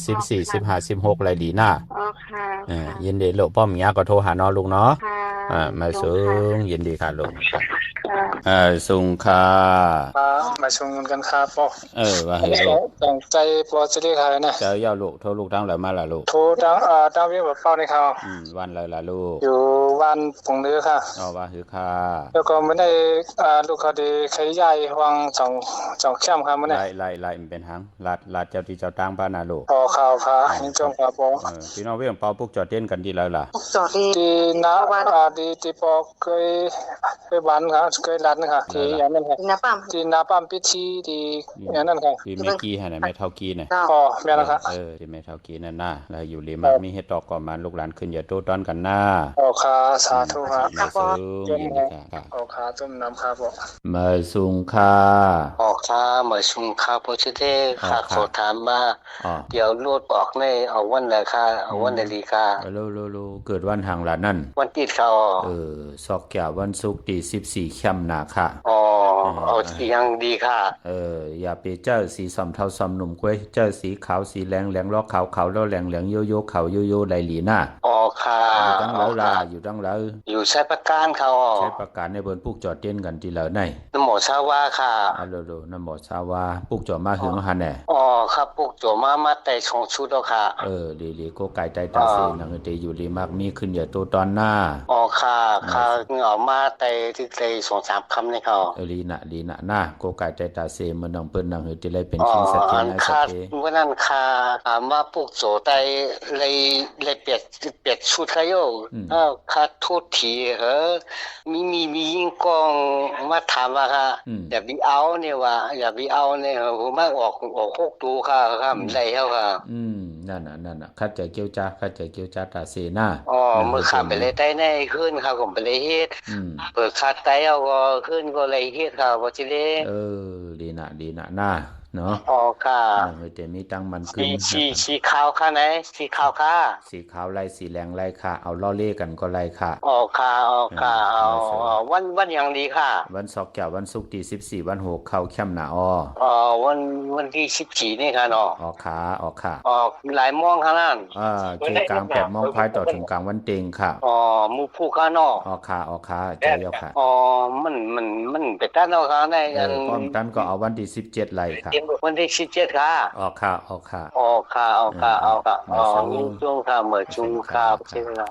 14 15 16ไรดีหน้า อ๋อค่ะ ยินดีลูกป้อมยาก็โทรหาน้องลูกเนาะ ค่ะ มาสูงยินดีค่ะลูกสูงค่ะ มาชมกันครับพ่อ ว่าให้ลูก ตั้งใจปอจะได้ค่ะนะ เจ้าย่าลูกโทรลูกตั้งแล้วมาล่ะลูก โทรตั้งเวียงปับเป้าในเขา วันเลยล่ะลูก อยู่บ้านปงเนื้อค่ะ ว่าหือค่ะ แล้วก็ไม่ได้ลูกเขาดีใครใหญ่วางสองเข้มครับมันเนี่ย ไล่มันเป็นหางลาดเจ้าที่เจ้าตั้งบ้านน่ะลูก พอข่าวค่ะยังจงครับผม พี่น้องเวียงเป่าพวกจอดเต้นกันดีแล้วล่ะ สวัสดี ที่นาที่ปอเคยบ้านครับเคยรัดนะคะที่อย่างนั้นค่ะ นะปั๊ม ที่นาปั๊มพิธีที่อย่างนั้นค่ะ ที่ไม่กี้ให้น่ะไม่เท่ากี้น่ะ อ๋อแม่นะคะ ที่ไม่เท่ากี้นั่นน่ะแล้วอยู่ริมากมีเฮ็ดดอกก่อมันลูกหลานขึ้นอย่าโต้ตอนกันหน้า อ๋อค่ะสาธุครับ มาสูงยินดีค่ะ อ๋อค่ะต้มน้ำครับผม มาสูงค่ะ ออกค่ะเหมือนชุมค่ะโพชิเทค่ะขอถามว่าเดี๋ยวรถออกในเอาวันไหนค่ะเอาวันไหนดีค่ะ โลเกิดวันทางหลานนั่น วันติดค่ะ ซอกแก้ววันศุกร์ที่14ค่ำหน้าค่ะ อ๋อเอายังดีค่ะ อย่าไปเจ้าสีสำเทาสำหนุ่มกล้วยเจ้าสีขาวสีแรงล้อขาวแล้วแรงโยขาวโยไหลหลีหน้า อ๋อค่ะ อยู่ตั้งแล้วล่ะอยู่ตั้งแล้ว อยู่ใช้ประการค่ะ ใช้ประกาศในเบิ่นปุกจอดเต้นกันที่แล้วใน น้ำหมอชาว่าค่ะ โลน้ำหมอชาวาปุกจอดมาหึงหันแน่ อ๋อครับปลูกโจมาแต่ชงชุดแล้วค่ะ ลีโกไก่ไตตาเซนังเตอยู่ลีมากมีขึ้นอย่าโตตอนหน้า อ๋อค่ะเอามาแต่ที่เคย2-3คำนี่ค่ะ ลีนะหน้าโกไก่ไตตาเซมันนังเปิ้นนังเฮติเลยเป็น อ๋อ ชิงสะเท อั น น ไอสะ ค่ะ เท วันนั้นค่ะถามว่าปลูกโจได้เลยเปลี่ยนชุดค่ะโยค่ะโทษทีเหรอมียิงกองมาถามว่าค่ะอย่าไปเอาเนี่ยว่าอย่าไปเอาเนี่ยผมมาออก6ตัวค่ะครับได้แล้วค่ะ นั่นน่ะคัดใจเกียวจ้าตาเซหน้า อ๋อเมื่อขาไปเลยได้ในขึ้นค่ะผมไปเลยเฮ็ดเปิดคาไตเอาก็ขึ้นก็เลยเฮ็ดค่ะบ่สิเด้ดีนะหน้าเนาะ อ๋อค่ะ เฮติมีตั้งมันขึ้น สีขาวค่ะไหนสีขาวค่ะ สีขาวไล่สีแรงไล่ค่ะเอาล้อเล่กันก็ไล่ค่ะ อ๋อค่ะเอาวันอย่างดีค่ะ วันซอกแก้ววันศุกร์ที่14วัน6เข้าค่ำหน้าวันที่14นี่ค่ะเนาะออกค่ะออกหลายโมงค่ะนั่นคือกลาง8 โมงพายต่อถึงกลางวันเต็งค่ะหมู่ผู้ค่ะเนาะออกค่ะเจ้าเยาค่ะมันไปตัดเอาค่ะในอัน ป้อมตันก็เอาวันที่17ไล่ค่ะวันที่17ค่ะออกค่ะเอามีช่วงค่ะเมื่อช่วงค่ะใช่ไหมล่ะ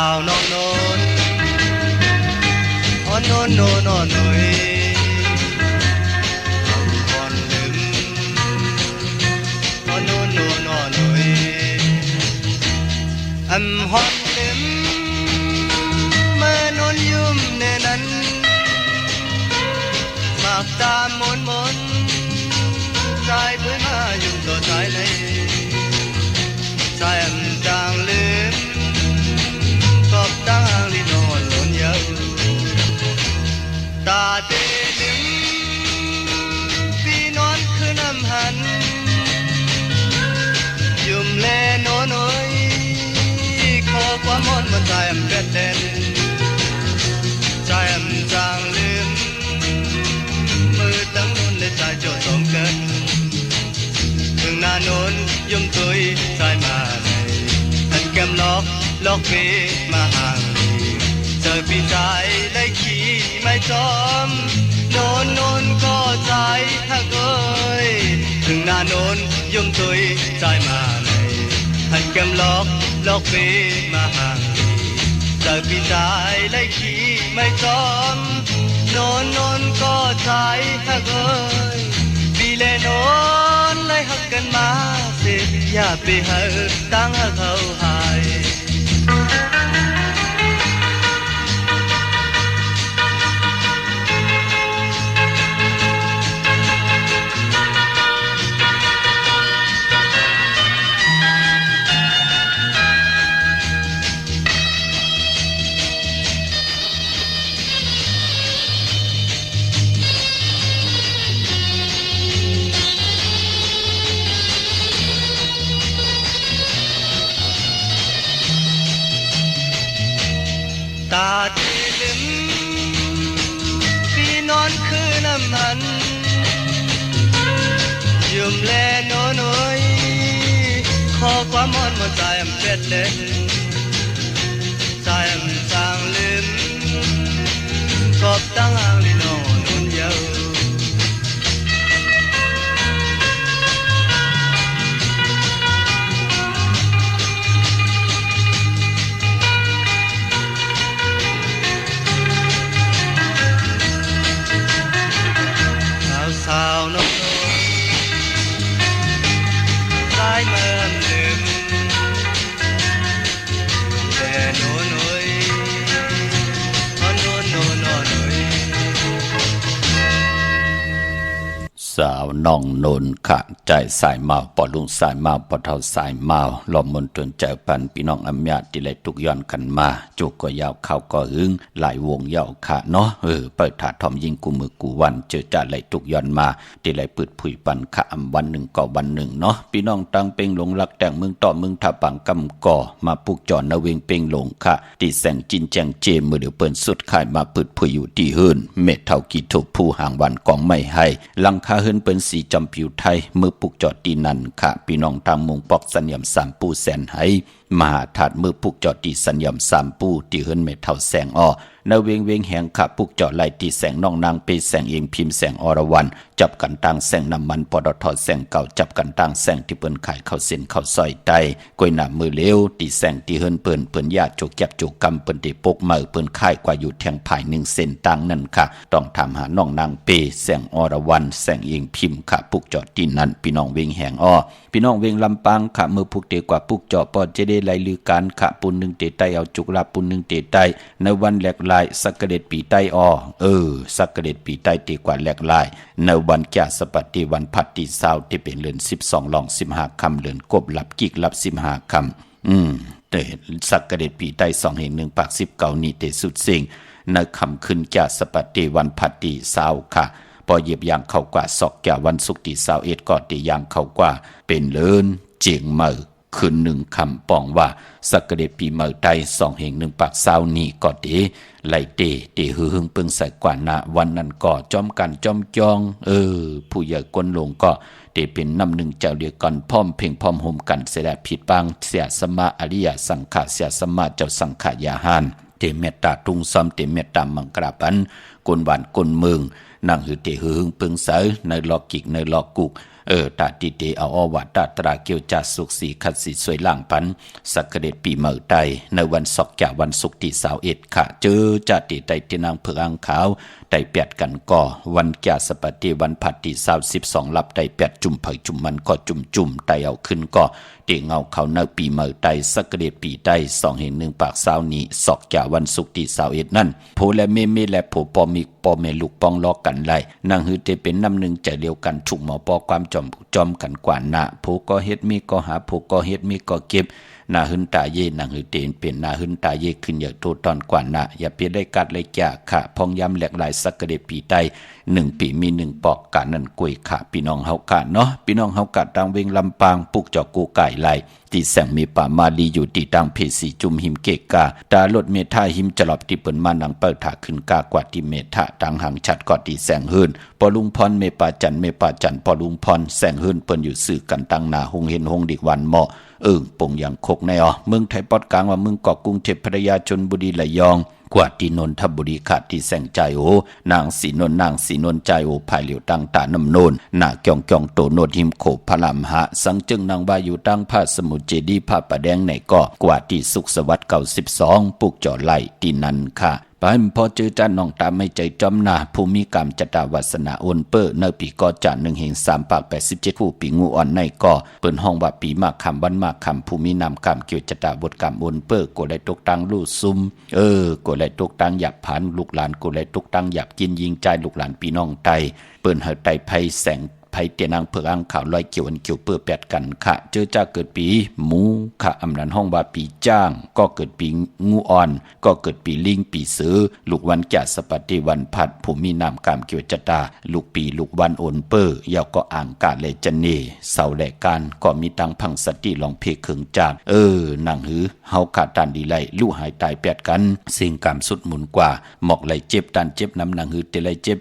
าวน้องโนนอ๋อโนนโนนโนนโนยอ่อนลืมอ๋อโนนโนนโนนโนยฮอนลืมเมื่อนนยุ่มเนนั้นมากตามมนมนใจเพื่อมายุ่งตัวใจเลยใจจางลืมกอบตั้งลีนอนหล่นเยอะตาเตลึงพี่นอนคือน้ำหันยุ่มแลโนน้อยขอความมนมาใจเกิดเด่นใจจางลืมมือตั้งนุ่นและใจโจทย์สมเกินถึงหน้าโน้นยุ่มตุยใจมาในอันแก้มล็อกเวมาห่างเจอปีใจได้ขี่ไม่จอมโน้นก็ใจหักเอ้ยถึงหน้าโน้นยุ่มตุยใจมาในอันแก้มล็อกเวมาห่างเจอปีใจได้ขี่ไม่จอมโน้นก็ใจหักเอ้ยปีเลโน้นเลยหักกันมาเสียอย่าไปหาตั้งหักเขาหายตาที่ลืมพี่นอนคือน้ำมันยุ่มแลโน้อยขอความมนมาใจเป็ดเล่นใจจางลืมกอบตั้งอ่างลีนอนนุ่นเยาสาวน้องโน้นสายเมื่อลืมแต่โน้นโน้ยอ๋อโน้นโน้ยสาวน้องโนนขะใจสายเมาปอลุงสายเมาปอเท่าสายเมาหลอมมนตนใจปันพี่น้องอำญาติไหลทุกย้อนขันมาจุกก็ยาวเข้าก็หึงหลายวงยาวขะเนาะเปิดถาทอมยิงกูมือกูวันเจอจ่าไหลทุกย้อนมาที่ไหลปืดผุยปันขะวันหนึ่งก็วันหนึ่งเนาะพี่น้องตังเป่งหลงรักแต่งเมืองต่อเมืองทับปังกำก่อมาปลูกจอนนาเวงเป่งหลงขะที่แสงจินแจงเจมือเดี๋ยวเปิ้นสุดขายมาปืดผุยอยู่ที่เฮินเม็ดเท่ากี่ถูกผู้ห่างวันกองไม่ให้ลังคาเฮินเปิ้นสีจำผิวไทยมือปุกจอดตีนันค่ะพี่น้องทางมุงปอกสัญญำสามปูแสนให้มหาถาดมือปุกจอดตีสัญญำสามปูตีเฮินเม็ดเท่าแสงอ้อนาเวงแหงค่ะปุกจอดไล่ตีแสงน้องนางไปแสงเองพิมพ์แสงอรวรรณจับกันต่างแสงน้ำมันปตทแสงเก่าจับกันต่างแสงที่เปิ้นขายเข้าเส้นเข้าซอยไตกล้วยหน้ามือเลี้ยวตีแสงที่เฮินเปิ้นญาติโจกจับโจกกำเปิ้นตีปกมือเปิ้นขายกว่าอยู่แทงภาย1เส้นต่างนั่นค่ะต้องถามหาน้องนางเปแสงอรวรรณแสงเองพิมพ์ค่ะปุกจอดตีนั้นพี่น้องเวงแหงอ้อพี่น้องเวงลำปางค่ะมือปุกเตกว่าปุกจอปอจะได้ไล่ลือการค่ะปุนนึงเตไตเอาจุกลาปุนนึงเตไตในวันแหลกลายสักเด็ดปีใต้อ้อสักเด็ดปีใต้ตีกว่าแหลกลายในวันแก่สปัตติวันพัดตีเศร้าที่เป็นเดือน12ลอง15ค่ำเดือนกบหลับกิกหลับ15ค่ำแต่สักเด็ดปีใต้2แห่ง1ปาก19นี่เตสุดสิ่งในค่ำขึ้นแก่สปัตติวันพัดตีเศร้าค่ะพอเหยียบยางเข้ากว่าศอกแก่วันศุกร์ที่21ก็ตียางเข้ากว่าเป็นเลินเจียงเมือคืนหนึ่งคำปองว่าสักเดปีเมือไต2แห่ง1ปาก20นี่ก็ดีไล่เตหือหึงปึงใส่กว่านะวันนั้นก็จอมกันจอมจองผู้ใหญ่กวนลงก็เตเป็นน้ำหนึ่งเจ้าเดียวกันพร้อมเพ่งพร้อมห่มกันเสียผิดบางเสียสมาอริยสังขะเสียสมาเจ้าสังขายาหานเตเมตตาตุงซ้อมเตเมตตามังกราปัน กลบ้านกลเมืองนั่งหือเตหึงเปิงเสอในลอกกิกในลอกกุกตาติเตเอาอวัดตาตราเกียวจัดสุขสีขัดสีสวยล่างพันสักเกตปีเมื่อใดในวันศกจากวันศุกร์ที่21ค่ะเจอจัดติไตที่นางเผืองขาวได้เปียดกันก่อวันแก่สปฏิวันผัดที่22ลับได้เปียดจุ่มเผยจุ่มมันก็จุ่มไตเอาขึ้นก็เตียงเอาเขาเนปีเมื่อใดสักเกตปีใด2:1ปาก20นี้ศกจากวันศุกร์ที่21นั่นโพและเมและโพปอมีปอเมลูกปองล้อกันไล่นางหือเตเป็นน้ำหนึ่งใจเดียวกันถูกหมอปอความจอมกันกว่าหน้าโพก็เฮ็ดมีก็หาโพก็เฮ็ดมีก็เก็บนาหึนตาเยนางหือเตนเป็นนาหึนตาเยขึ้นอย่างโตตอนกว่าหน้าอย่าเพียได้กัดเลยจ่าค่ะพองย้ำแหลกหลายสักกระเดปีใต้1ปีมี1ปอกกะนั่นกวยค่ะพี่น้องเฮากะเนาะพี่น้องเฮากะดังเวงลำปางปุกจอกกูไก่ไหลที่แสงมีป่ามาดีอยู่ที่ดังเพสีจุมหิมเกกาตาลดเมทาหิมจลอบที่เปิ้นมานังเปิดถาขึ้นกากว่าที่เมทาดังหังชัดกว่าที่แสงหืนปอลุงพรเมปาจันปอลุงพรแสงหืนเปิ้นอยู่สื่อกันตั้งหน้าหงเห็นหงดิกวันเหมาะปงอย่างคกในเมืองไทยปอดกลางว่าเมืองเกาะกรุงเทพพัทยาชลบุรีระยองกว่าที่นนทบุรีขาดที่แสงใจนางสีนนใจภายเหลียวตั้งตาน้ำโนนหน้าเกี่ยงโตโนดหิมโขพลามหะสังจึงนางบาอยู่ตั้งผ้าสมุทรเจดีผ้าประแดงในเกาะกว่าที่สุขสวัสดิ์92ปุกจ่อไหลที่นั่นค่ะไปพอเจอจ้าน้องตาไม่ใจจอมนาภูมิกรรมจตาวาสนาโอนเปอร์ในปีกอจัน1/3 ปาก87ผู้ปีงูอ่อนในก่อเปิ้นห้องว่าปีมากคำวันมากคำภูมินามกรรมเกี่ยวจตาบทกรรมโอนเปอร์กดไหลตกตังลู่ซุมกดไหลตกตังหยับผันลูกหลานกดไหลตกตังหยับกินยิงใจลูกหลานพี่น้องไตเปิ้นเฮาไตไผแสงไผเตียนางเผือกอังข่าวลอยเกี่ยวอันเกี่ยวเปื้อแปดกันค่ะเจอจ้าเกิดปีหมูค่ะอำนันห้องว่าปีจ้างก็เกิดปีงูอ่อนก็เกิดปีลิงปีเสือลูกวันจัดสปฏิวันพัดผู้มีนามกามเกี่ยวจตาลูกปีลูกวันโอนเปอร์ยาวก็อ่างกาเลจันเนเสาแหลกการก็มีตังพังสติลองเพกเขิงจากนางหือเฮาขาดตันดีไลลู่หายตายแปดกันสิ่งกรรมสุดหมุนกว่าหมอกไหลเจ็บตันเจ็บน้ำนางหือเตไลเจ็บ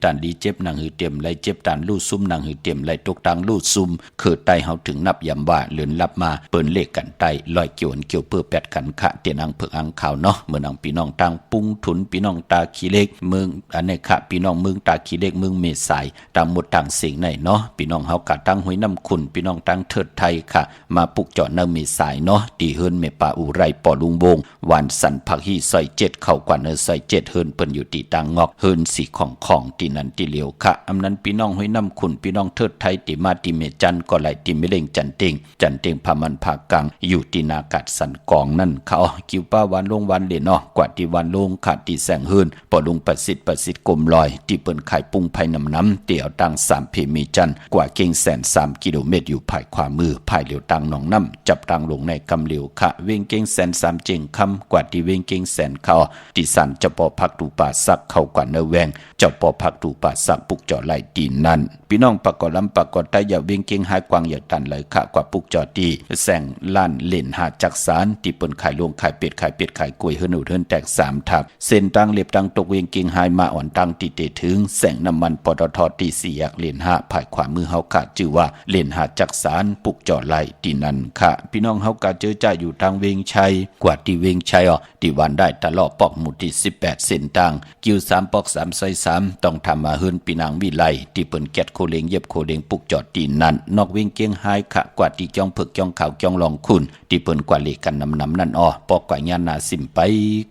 ตันดีเจ็บนางหือเต็มไหลเจ็บตันลู่ซุ่มนางหือเต็มไหลตกตังลู่ซุ่มเขิดไตเฮาถึงนับยำว่าเลือนลับมาเปิ้นเลขกันไตลอยเกี่ยวเกี่ยวเปื้อแปดกันค่ะเตียนางเผือกอังข่าวเนาะเมื่อนางพี่น้องตังปุ้งถุนพี่น้องตาขี้เล็กเมืองอันนี้ค่ะพี่น้องเมืองตาขี้เล็กเมืองเมษายตามหมดต่างสิ่งไหนเนาะพี่น้องเฮากะตั้งห้วยน้ำขุนพี่น้องตั้งเทิดไทยค่ะมาปลุกเจาะเนเมษายเนาะตีเฮินเมป่าอุไรปอลุงวงวันสันผักฮีซอย7เข้ากว่าเนซอย7เฮินเปิ้นอยู่ตีตังงอกเฮินสีของตีนันตีเหลียวค่ะอำนั้นพี่น้องห้วยน้ำขุนพี่น้องเทิดไทยติมาติเมจันก็ไหลติเมเล่งจันเต็งพามันภาคกลางอยู่ตีนากาศสันกองนั่นเขากิวป้าวันลงวันเลเนาะกว่าที่วันลงขาดตีแสงเฮินปอลุงประสิทธิ์กลมลอยที่เปิ้นขายปุ้งไผ่น้ำเตี่ยวตัง3เพมีจันกว่าเก่งแสน3 กิโลเมตรอยู่ภายขวามือภายเหลียวตังหนองน้ำจับตังลงในกำเหลียวค่ะเวงเก่งแสน3เจงคำกว่าที่เวงเก่งแสนเขาที่สันจะปอพักดูป่าสักเข้ากว่าเนแวงเจ้าปอพักดูป่าสักปุกเจาะไหลตีนั่นพี่น้องปากกอลำปากกอใต้อย่าเวงเก่งหายกวางอย่าตันเลยค่ะกว่าปุกเจาะตีแสงล้านเล่นหาจักสารที่เปิ้นขายลงขายเป็ดขายกล้วยเฮินอุดเฮินแตก3ทับเส้นตังเล็บตังตกเวงเก่งหายมาอ่อนตังติเตถึงแสงน้ำมันปตทตี4อยากเล่นหาภายขวามือเฮาค่ะชื่อว่าเล่นหาจักสารปุกเจาะไหลตีนั่นค่ะพี่น้องเฮากะเจอจ่าอยู่ทางเวงชัยกว่าที่เวงชัยที่วันได้ตลอดปอกหมู่ที่18เส้นตังกิ้ว3ปอก3ซอย3ต้องทำมาเฮินปีนางวิไลที่เปิ้นแกดโคเลงเย็บโคเลงปุกเจาะตีนั่นนอกเวงเก่งหายค่ะกว่าที่จ้องเผือกจ้องขาวจ้องลองคุณที่เปิ้นกว่าเลกันน้ำนั่นปอกกว่าญาณาสิมไป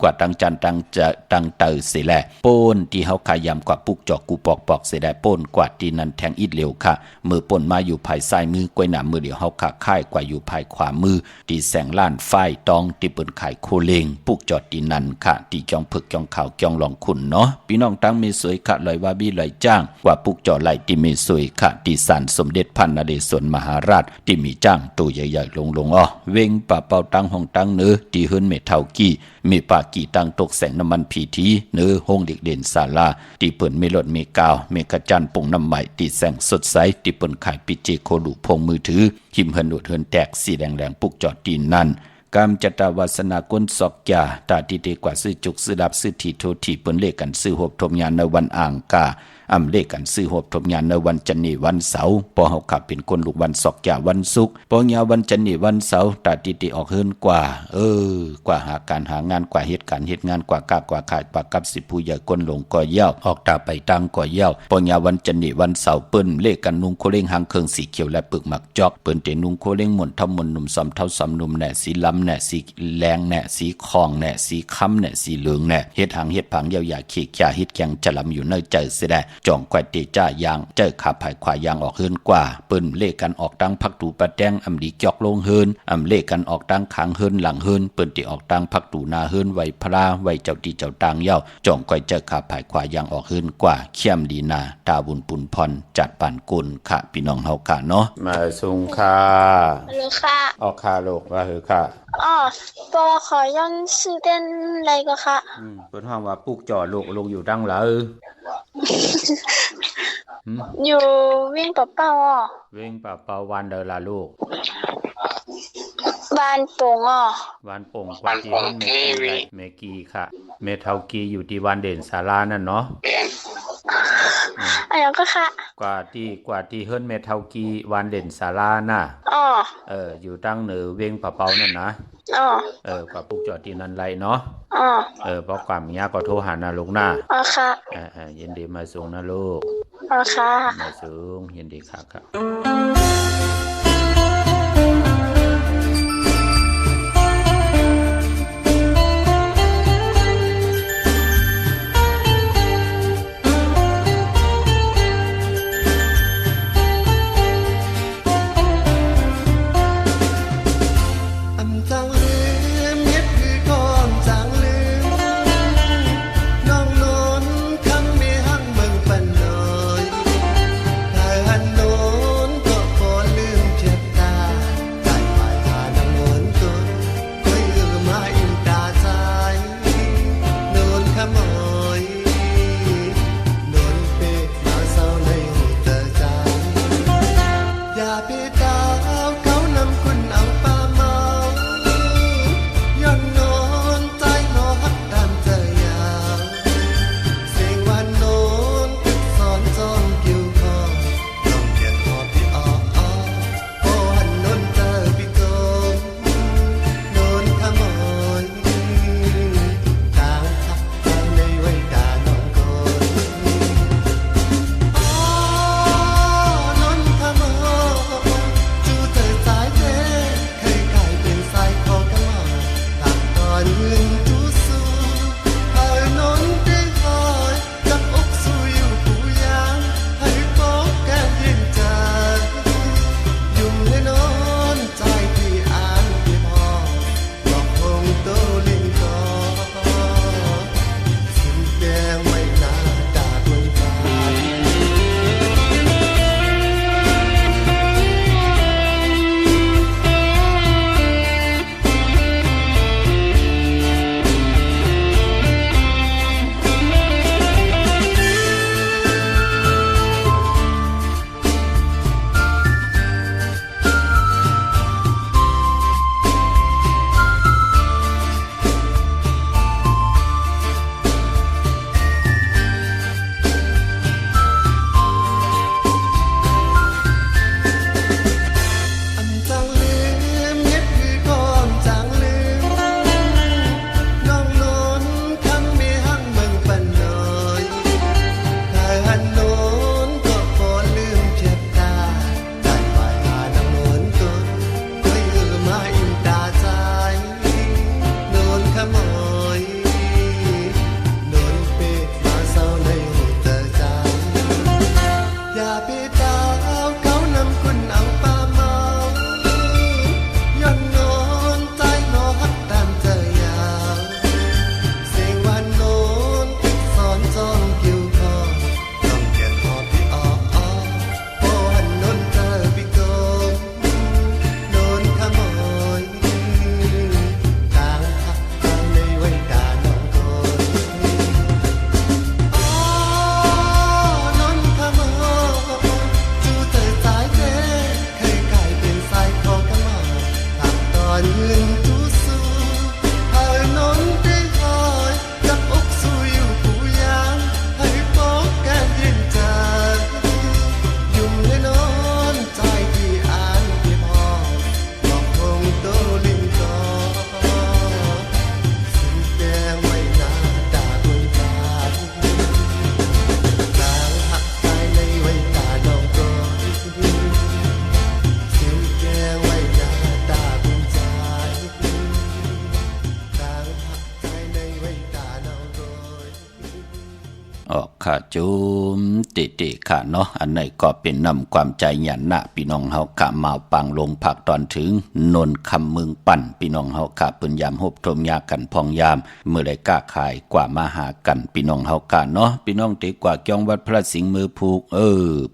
กว่าตังจันตังจะตังเตอเสแลโป้นที่เฮาขายำกว่าปุกเจาะกูปอกเสได้โป้นกว่าที่นั้นแทงอิดเร็วค่ะมือป่นมาอยู่ภายซ้ายมือกล้วยหนามมือเดียวเฮาขาค่ายกว่าอยู่ภายขวามือที่แสงล้านไฟตองที่เปิ้นขายโคเลงปุกเจาะที่นั้นค่ะที่จ้องเผือกจ้องขาวจ้องลองคุณเนาะพี่น้องตั้งเมสวยค่ะลอยว่าบี้ลอยจ้างกว่าปุกเจาะไหลที่เมสวยค่ะที่ศาลสมเด็จพระนเรศวรมหาราชที่มีจ้างตัวใหญ่ๆลงเวงป่าเป่าตังห้องตังเนื้อที่เฮิรนเมเท่ากี้มีปากี่ตังตกแสงน้ำมันผีทีเนื้อห้องเด็กเด่นศาลาที่เปิ่นเมลดเมกาวเมกะจันปุ่งน้ำใหม่ที่แสงสดใสที่เปิ่นขายปิเจโคลูพงมือถือหิมเฮิรนอุดเฮิรนแตกสีแดงปุกจอดตีนนั่นกามจตาวาสนากลศอกยาตาที่เดกว่าซื้อจุกซื้อดับซื้อทีโททีเปิ้นเลขกันซื้อหบทมยานในวันอ่างกา เลขกันซื้อหบทบงานในวันจันนี้วันเสาร์ปอเฮาขับเป็นคนลูกวันศอกยาวันศุกร์ปอยาวันจันนี้วันเสาร์ตาติออกเฮิรนกว่ากว่าหาการหางานกว่าเหตุการณ์เหตุงานกว่ากากว่าขายปากกับสิผู้ใหญ่คนหลงก่อเย้าออกตาไปตังก่อเย้าปอยาวันจันนี้วันเสาร์เปิ้นเลขกันนุ่งโคเล้งหางเครื่องสีเขียวและปึกหมักจอกเปิ้นเตนุ่งโคเล้งหม่นทำหม่นหนุ่มสำเท่าสำนุ่มแหน่สีลำแหน่สีแรงแหน่สีคองแหน่สีค้ำแหน่สีเหลืองแหน่เฮ็ดหางเฮ็ดผังยาวๆขี้ข่าเฮ็ดแกงจะลำอยู่ในใจเสียได้จ่องควายเตจ้ายางเจอขาภายขวายางออกเฮินกว่าเปิ้นเลขกันออกดังพักตูปะแดงดีจอกลงเฮินเลขกันออกดังขางเฮินหลังเฮินเปิ้นติออกดังพักตูนาเฮินไว้พระไว้เจ้าตีเจ้าตางเย้าจ่องควายเจอขาภายขวายางออกเฮินกว่าเขี้ยมดีนาตาบุญปุนพรจัดปานกุลค่ะพี่น้องเฮาค่ะเนาะมาสุงค่ะฮัลโหลค่ะออกค่ะลูกว่าหือค่ะปอขอย้อนชื่อเต้นอะไรก็ค่ะเพิ่นฮ้องว่าปลูกจ่อลูกลงอยู่ดังเหลออยู่วิ่งเป่าวิ่งเป่าวันเดอล่ะลูกบ้านโป่งบ้านโป่งกว่าที่เมกีค่ะเมทากีอยู่ที่วันเด่นศาลานั่นเนาะอันนั้นก็ค่ะกว่าที่เฮิรนเมทากีวันเด่นศาลาน่ะอยู่ตั้งเหนือเวงเป่านั่นนะกว่าปลูกจอดที่นั่นไรเนาะเพราะความยากก็โทรหานาลูกหน้าค่ะยินดีมาส่งนะลูกค่ะมาส่งยินดีค่ะครับก จุมติค่ะเนาะอันไหนก็เป็นนำความใจหยันนะพี่น้องเฮากะมาปังลงผักตอนถึงนนคำเมืองปั่นพี่น้องเฮากะปืนยามฮบทมยากันพองยามเมื่อไรกล้าขายกว่ามาหากันพี่น้องเฮากะเนาะพี่น้องตีกว่าจ้องวัดพระสิงห์มือผูก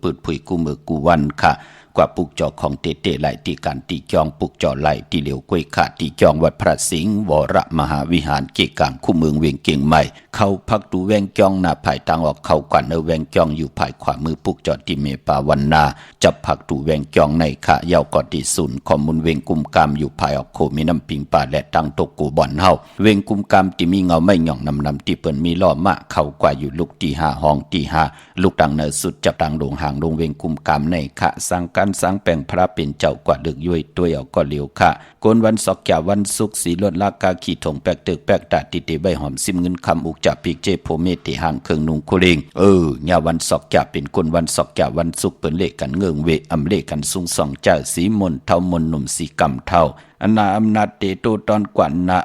ปืดผุยกูมือกูวันค่ะกว่าปุกจอของเตไหลที่การตีจองปุกจอไหลที่เหลียวกล้วยขาดที่จองวัดพระสิงห์วรมหาวิหารเกกางคู่เมืองเวียงเก่งใหม่เข้าพักดูแวงจองหน้าภายทางออกเข้ากันแวงจองอยู่ภายขวามือปุกจอที่เมปาวันนาจับพักดูแวงจองในขะยาวกอดีศูนย์ข้อมูลเวงกุมกามอยู่ภายออกโคมีน้ำปิงป่าและตั้งตกกูบ่อนเฮาเวงกุมกามที่มีเงาไม่หย่องนำที่เปิ้นมีล้อมะเข้ากว่าอยู่ลูกที่5ห้องที่5ลูกดังเนอสุดจับดังลงห่างลงเวงกุมกามในขะสร้างการสร้างแปลงพระเป็นเจ้ากว่าดึกย้วยตัวเอาก็เหลียวค่ะโกนวันศอกแก่วันศุกร์สีลดลากาขี่ถงแปกตึกแปกตาติเตใบหอมซิมเงินคำอุกจับปีกเจโพเมติห่างเครื่องนุงคุเรงญาวันศอกแก่เป็นคนวันศอกแก่วันศุกร์เปิ้นเลขกันเงิงเวอำเลขกันสุงสองเจ้าสีมนเท่ามนหนุ่มสีกำเท่าอนาอำนาจเตโตตอนกว่านา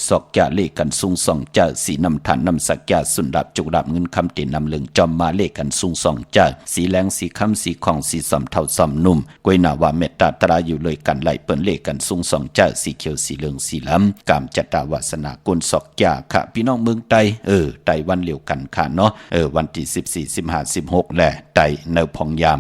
ศอกแก่เลขกันสุงสองเจ้าสีนำฐานนำสักแก่สุนดับจุกดับเงินคำเตนำเลืองจอมมาเลขกันสุงสองเจ้าสีแรงสีคำสีของสีสำเท่าสำนุ่มกวยนาว่าเมตตาตราอยู่เลยกันไหลเปิ้นเลขกันสุงสองเจ้าสีเขียวสีเหลืองสีล้ำกามจัตตาวาสนากลศอกแก่ค่ะพี่น้องเมืองไตไตวันเหลียวกันค่ะเนาะวันที่14 15 16แหละไตเนพองยาม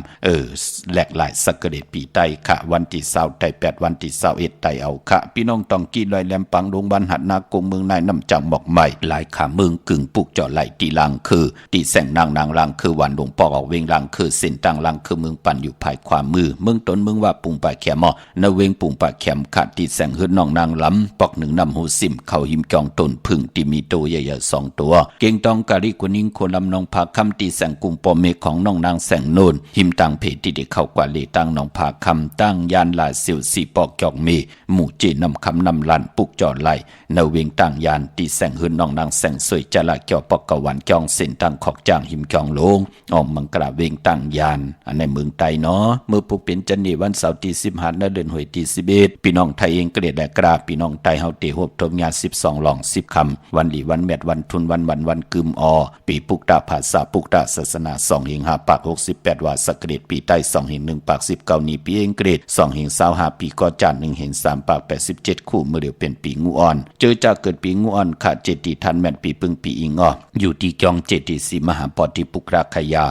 แหลกหลายสักกระเดปีไตค่ะวันที่20ไต8วันที่21ไตเอาค่ะพี่น้องต้องกี้ลอยแหลมปังดงบันหัดนากงเมืองนายน้ำจังหมอกใหม่หลายขาเมืองกึ่งปุกเจาะไหลตีลังคือตีแสงนางลังคือวันหลวงปอกออกเวงลังคือเส้นตั้งลังคือเมืองปั่นอยู่ภายขวามือเมืองต้นเมืองว่าปุงป่าแขมนเวงปุงป่าแขมขาดตีแสงหืดน้องนางล้ำปอกหนึ่งนำหูซิมเขาหิมจองต้นพึ่งที่มีตัวใหญ่ๆ2ตัวเก่งตองกะลิกุนิ่งโคลำนองผาคำตีแสงกุมปอเมของน้องนางแสงโนนหิมตังเพที่เด็กเข้ากว่าเลตั้งน้องผาคำตั้งยานลาเสียวสีปอกจอกเมหมู่เจนำคำนำลันปุกจอดไหลนเวงตั้งยานตีแสงหืนน้องนางแสงสวยจะละเกี่ยวปอกกะวันจองเส้นตั้งขอกจางหิมจองโลงออกมังกราเวงตั้งยานอันในเมืองไตเนาะเมื่อผู้เป็นจันนีวันเสาร์ที่15เดือนหวยที่11พี่น้องไทยเองเกรดและกราพี่น้องไทยเฮาเตฮบทมยา12หลอง10คำวันหลีวันแมดวันทุนวันกึมอปีปุกตาภาษาปุกตาศาสนา2หิง5ปาก68ว่าสักเกรดปีใต้2หิง1ปาก19นี้ปีเองเกรด2หิง25ปีก็จาน1หิง3ปาก87คู่เมื่อเดียวเป็นปีงูอ่อนเจอจากเกิดปีงูอ่อนค่ะเจติทันแม่นปีปึงปีอิงอยู่ที่จองเจติสีมหาปอติปุกราคยา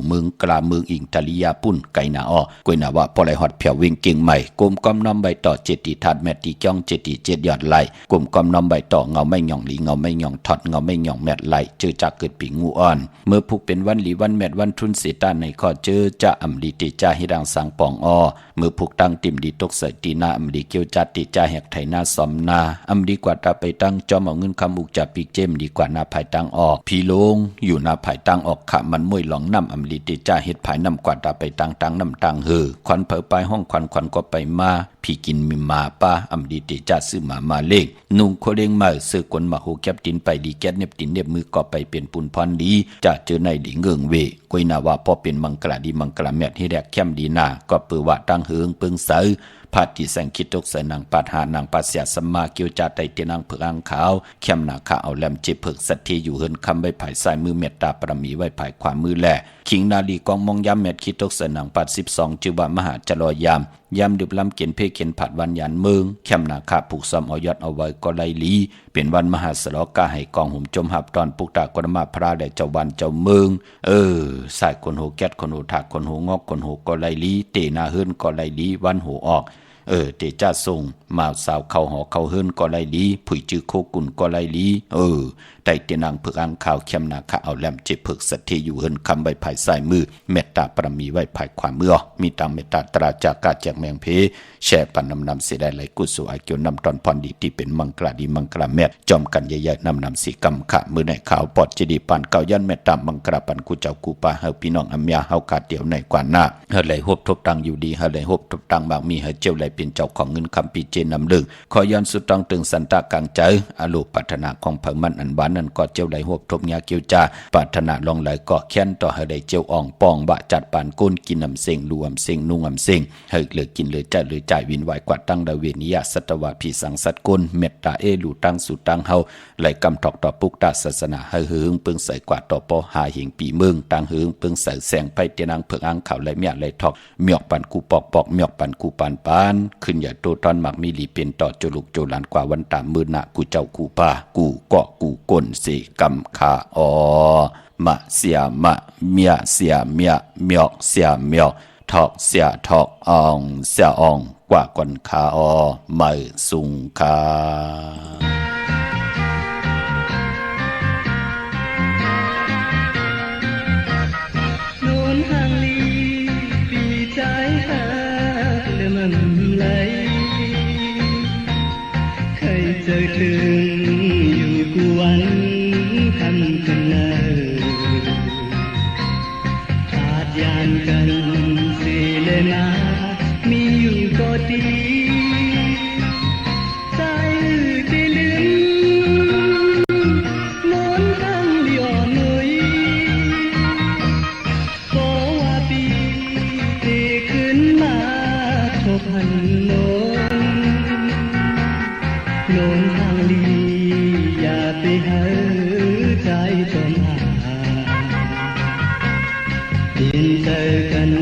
เมืองกลาเมืองอิงทะลิยาปุ่นไกนากวยนาว่าพอไหลฮอดเพียวเวงเก่งใหม่กลมกอมน้อมใบต่อเจติทันแม่ติจองเจติ7ยอดไหลกลมกอมน้อมใบต่อเงาไม่หย่องหลีเงาไม่หย่องถอดเงาไม่หย่องแม่ไหลเจอจากเกิดปีงูอ่อนเมื่อพุกเป็นวันหลีวันแม่วันทุนเสตาในข้อเจอจะอำลีติจาหิดังสังปองเมื่อพุกตั้งติมดีตกใส่ตีนาอำลีเกียวจัดติจาแหกไถนาสอมนาอำดีกว่าตาไปตั้งจอมเอาเงินคำอุกจับปีกเจมดีกว่านาภายตั้งออกพีโลงอยู่นาภายตั้งออกขะมันมวยหลองน้ำอำลีติจาเฮ็ดภายน้ำกว่าตาไปตั้งน้ำตังควันเผอไปห้องควันก็ไปมาพี่กินมีมาป้าอำดีติจาซื้อมาเล่งนุ่งโคเด้งมาซื้อกวนมาหูแคบตินไปดีแก๊สเน็บตินเน็บมือก็ไปเป็นปุนพรดีจะเจอในหลีเงิงเวกวยนาว่าพอเป็นมังกรดีมังกรแมทที่แรกแคมดีนาก็ปือว่าตั้งเฮืองปึงเสอพาติแสงคิดตกใส่นางปาดหานางปาเสียสมมาเกียวจาไตเตนางเผือกอังขาวเข้มนาคาเอาแหลมเจ็บเผือกสัตทีอยู่เฮินคำใบผายซ้ายมือเมตตาปรมีไว้ผายขวามือแหล่ขิงนาลีกองมองยามเม็ดคิดตกใส่นางปาด12จือว่ามหาจรอยยามดึบลำเกียนเพเขียนผัดวันยันเมืองเข้มนาคาผูกซ้อมเอายอดเอาไว้ก็ไลลีเป็นวันมหาสลกาให้กองหุ่มจมหับตอนปุกตากรมาพระได้เจ้าวันเจ้าเมืองสายคนหูแก๊สคนหูถากคนหูงอกคนหูก็ไลลีเตนาเฮินก็ไลลีวันหูออกเตจ้าทรงมาสาวเข้าหอเข้าเฮิรนก็ไลลีผุยจื้อโคกุนก็ไลลีไต่เตนางเผือกอังข่าวเข้มนาคาเอาแหลมเจ็บเผือกสัตทีอยู่เฮิรนคำใบภายซ้ายมือเมตตาปรมีไว้ภายขวามือมีตามเมตตาตราจากกาแจกแมงเพแช่ปันนำเสียได้ไหลกุศลอาเกียวนำตอนพรดีที่เป็นมังกรดีมังกรแมทจอมกันใหญ่ๆนำสีกำขะมือในขาวปอดเจดีปันเก่ายันเมตตามังกรปันกูเจ้ากูปาเฮาพี่น้องอัมยาเฮากาเดียวในกว่าหน้าเฮาไหลหบทบตังอยู่ดีเฮาไหลหบทบตังบางมีเฮาเจ้าไหลเป็นเจ้าของเงินคำปีเจนนำเรื่องขอย้อนสุดต้องตึงสันตะกลางใจอโลปัฒนาของเผ่ามันอันบัน นั้นก็เจียวไหลหวบทบยาเกียวจาปรารถนาลองไหลก็แค้นต่อให้ได้เจียวอ่องปองบะจัดปานก้นกินน้ำเสงรวมเสงนุ่งน้ำเสงให้เหลือกินเหลือจ่ายวินไหวกว่าตั้งดาเวนิยสัตวะผีสังสัตก้นเมตตาเอลูตั้งสุตั้งเฮาไหลกำถอกต่อปุกตาศาสนาให้หึงเปิงใส่กว่าต่อปอหาหิงปีเมืองตั้งหึงเปิงใส่แสงไปเตียนังเพิงอังข่าวไหลเมียไหลทอกเมียกปันกูปอกเมียกปันกูปานขึ้นอย่าโตตอนหมักมีลีเป็นต่อโจลุกโจหลานกว่าวันตามมือหนะกูเจ้ากูป่ากูเกาะกูก้นเสกำขาอมะเสียมะเมียเสียเมียเมียกเสียเมียกทอกเสียทอกอ่องเสียอ่องกว่าก่อนขาอไม่สุงคาโน่นห่างลีปีใจหาเลื่อมไหลเคยเจอถึงอยู่กูวันคำกันเนอขาดยานกันสิเลนามีอยู่ก็ดีใจที่ลืมโน่นทางเลี้ยวหนุ่ยก็ว่าปีที่ขึ้นมาทบหันโน่นทางลีอย่าไปหาใจจมหาดินเจอกัน